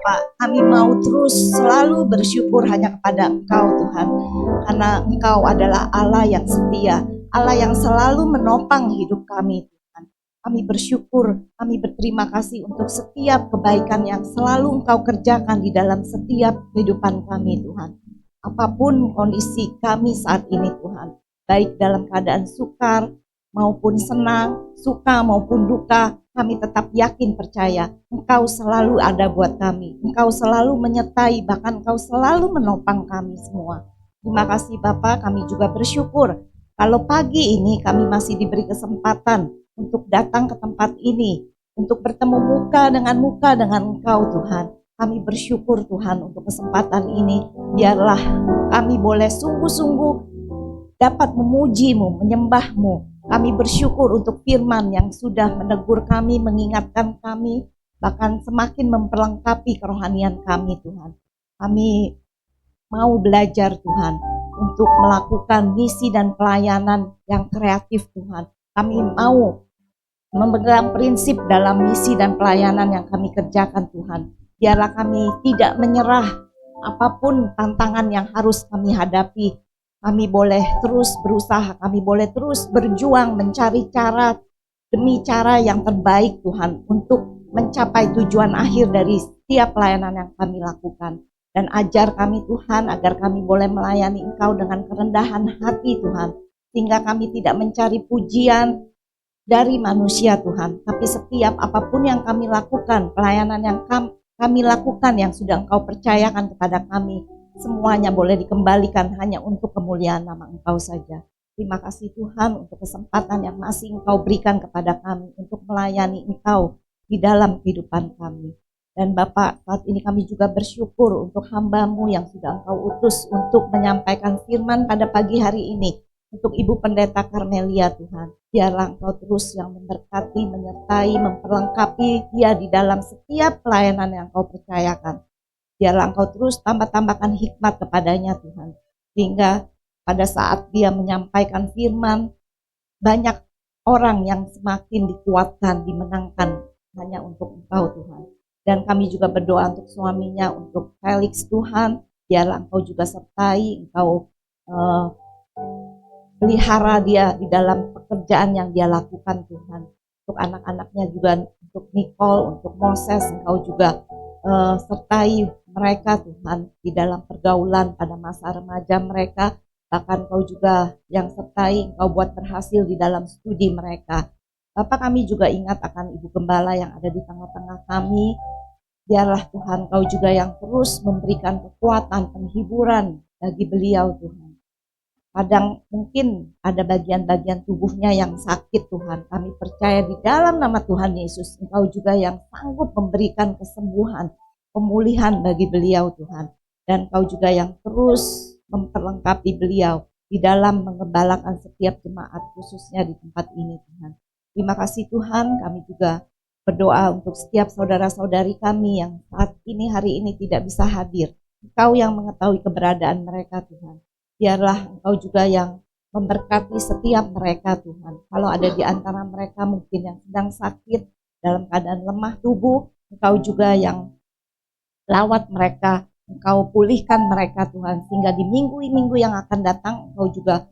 Bapa, kami mau terus selalu bersyukur hanya kepada Engkau Tuhan. Karena Engkau adalah Allah yang setia, Allah yang selalu menopang hidup kami Tuhan. Kami bersyukur, kami berterima kasih untuk setiap kebaikan yang selalu Engkau kerjakan di dalam setiap kehidupan kami Tuhan. Apapun kondisi kami saat ini Tuhan, baik dalam keadaan sukar maupun senang, suka maupun duka, kami tetap yakin percaya Engkau selalu ada buat kami. Engkau selalu menyertai, bahkan Engkau selalu menopang kami semua. Terima kasih Bapa, kami juga bersyukur kalau pagi ini kami masih diberi kesempatan untuk datang ke tempat ini, untuk bertemu muka dengan Engkau Tuhan. Kami bersyukur Tuhan untuk kesempatan ini. Biarlah kami boleh sungguh-sungguh dapat memuji-Mu, menyembah-Mu. Kami bersyukur untuk firman yang sudah menegur kami, mengingatkan kami, bahkan semakin memperlengkapi kerohanian kami Tuhan. Kami mau belajar Tuhan untuk melakukan misi dan pelayanan yang kreatif Tuhan. Kami mau memegang prinsip dalam misi dan pelayanan yang kami kerjakan Tuhan. Biarlah kami tidak menyerah apapun tantangan yang harus kami hadapi. Kami boleh terus berusaha, kami boleh terus berjuang mencari cara demi cara yang terbaik Tuhan untuk mencapai tujuan akhir dari setiap pelayanan yang kami lakukan. Dan ajar kami Tuhan agar kami boleh melayani Engkau dengan kerendahan hati Tuhan. Sehingga kami tidak mencari pujian dari manusia Tuhan. Tapi setiap apapun yang kami lakukan, pelayanan yang kami lakukan yang sudah Engkau percayakan kepada kami, semuanya boleh dikembalikan hanya untuk kemuliaan nama Engkau saja. Terima kasih Tuhan untuk kesempatan yang masih Engkau berikan kepada kami untuk melayani Engkau di dalam kehidupan kami. Dan Bapak, saat ini kami juga bersyukur untuk hamba-Mu yang sudah Engkau utus untuk menyampaikan firman pada pagi hari ini. Untuk Ibu Pendeta Karmelia Tuhan, biarlah Engkau terus yang memberkati, menyertai, memperlengkapi dia di dalam setiap pelayanan yang Engkau percayakan. Biarlah Engkau terus tambah-tambahkan hikmat kepadanya Tuhan. Sehingga pada saat dia menyampaikan firman, banyak orang yang semakin dikuatkan, dimenangkan hanya untuk Engkau Tuhan. Dan kami juga berdoa untuk suaminya, untuk Felix Tuhan. Biarlah Engkau juga sertai, Engkau pelihara dia di dalam pekerjaan yang dia lakukan Tuhan. Untuk anak-anaknya juga, untuk Nicole, untuk Moses, Engkau juga sertai mereka Tuhan di dalam pergaulan pada masa remaja mereka. Bahkan Engkau juga yang sertai, Engkau buat berhasil di dalam studi mereka. Bapak, kami juga ingat akan Ibu Gembala yang ada di tengah-tengah kami. Biarlah Tuhan Engkau juga yang terus memberikan kekuatan, penghiburan bagi beliau Tuhan. Kadang mungkin ada bagian-bagian tubuhnya yang sakit Tuhan. Kami percaya di dalam nama Tuhan Yesus, Engkau juga yang sanggup memberikan kesembuhan, pemulihan bagi beliau Tuhan. Dan Engkau juga yang terus memperlengkapi beliau di dalam mengembalakan setiap jemaat khususnya di tempat ini Tuhan. Terima kasih Tuhan, kami juga berdoa untuk setiap saudara-saudari kami yang saat ini hari ini tidak bisa hadir. Engkau yang mengetahui keberadaan mereka Tuhan. Biarlah Engkau juga yang memberkati setiap mereka Tuhan. Kalau ada di antara mereka mungkin yang sedang sakit, dalam keadaan lemah tubuh, Engkau juga yang lawat mereka, Engkau pulihkan mereka Tuhan. Sehingga di minggu-minggu yang akan datang, Engkau juga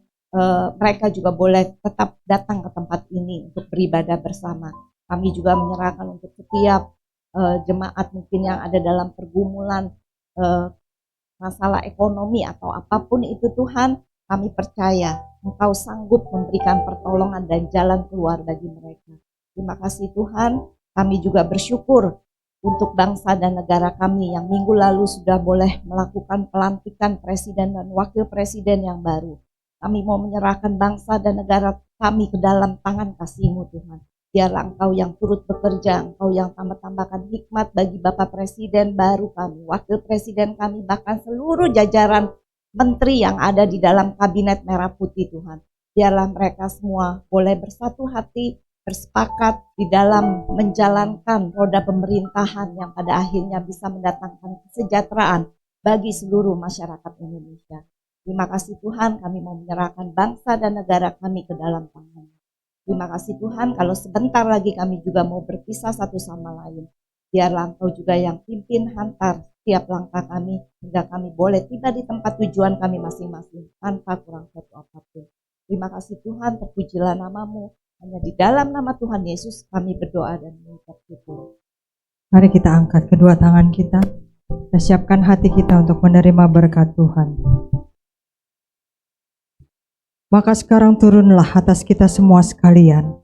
mereka juga boleh tetap datang ke tempat ini untuk beribadah bersama. Kami juga menyerahkan untuk setiap jemaat mungkin yang ada dalam pergumulan masalah ekonomi atau apapun itu Tuhan, kami percaya Engkau sanggup memberikan pertolongan dan jalan keluar bagi mereka. Terima kasih Tuhan, kami juga bersyukur untuk bangsa dan negara kami yang minggu lalu sudah boleh melakukan pelantikan presiden dan wakil presiden yang baru. Kami mau menyerahkan bangsa dan negara kami ke dalam tangan kasih-Mu Tuhan. Biarlah Engkau yang turut bekerja, Engkau yang tambah-tambahkan hikmat bagi Bapak Presiden baru kami, Wakil Presiden kami, bahkan seluruh jajaran menteri yang ada di dalam kabinet merah putih Tuhan. Biarlah mereka semua boleh bersatu hati, bersepakat di dalam menjalankan roda pemerintahan yang pada akhirnya bisa mendatangkan kesejahteraan bagi seluruh masyarakat Indonesia. Terima kasih Tuhan, kami mau menyerahkan bangsa dan negara kami ke dalam tangan. Terima kasih Tuhan, kalau sebentar lagi kami juga mau berpisah satu sama lain. Biarlah Engkau juga yang pimpin hantar setiap langkah kami, hingga kami boleh tiba di tempat tujuan kami masing-masing tanpa kurang satu apapun. Terima kasih Tuhan, terpujilah nama-Mu. Hanya di dalam nama Tuhan Yesus kami berdoa dan mengucap syukur. Mari kita angkat kedua tangan kita. Kita siapkan hati kita untuk menerima berkat Tuhan. Maka sekarang turunlah atas kita semua sekalian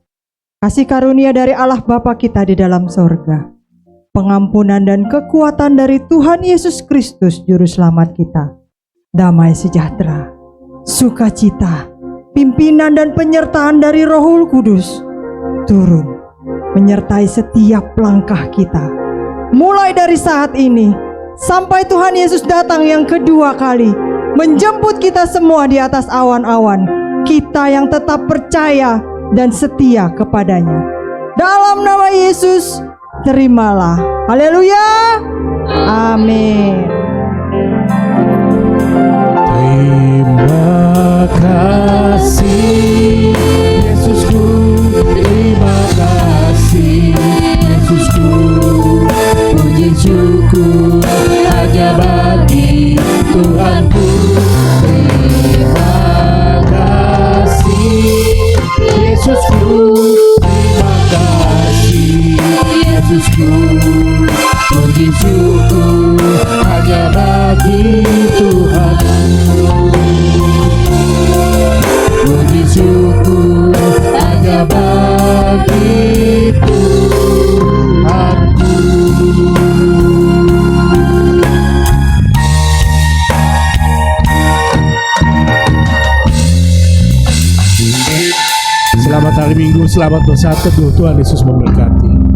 kasih karunia dari Allah Bapa kita di dalam sorga, pengampunan dan kekuatan dari Tuhan Yesus Kristus Juru Selamat kita, damai sejahtera, sukacita, pimpinan dan penyertaan dari Roh Kudus turun menyertai setiap langkah kita, mulai dari saat ini sampai Tuhan Yesus datang yang kedua kali menjemput kita semua di atas awan-awan. Kita yang tetap percaya dan setia kepadanya. Dalam nama Yesus, terimalah. Haleluya. Amin. Terima kasih Yesusku, terima kasih Yesusku, puji syukur hanya bagi Tuhanku. Terima kasih Yesusku, terima kasih Yesusku, puji syukur hanya bagi Tuhanku. Puji syukur hanya bagi Tuhanku. Selamat hari Minggu, selamat bersaat teduh. Tuhan Yesus memberkati.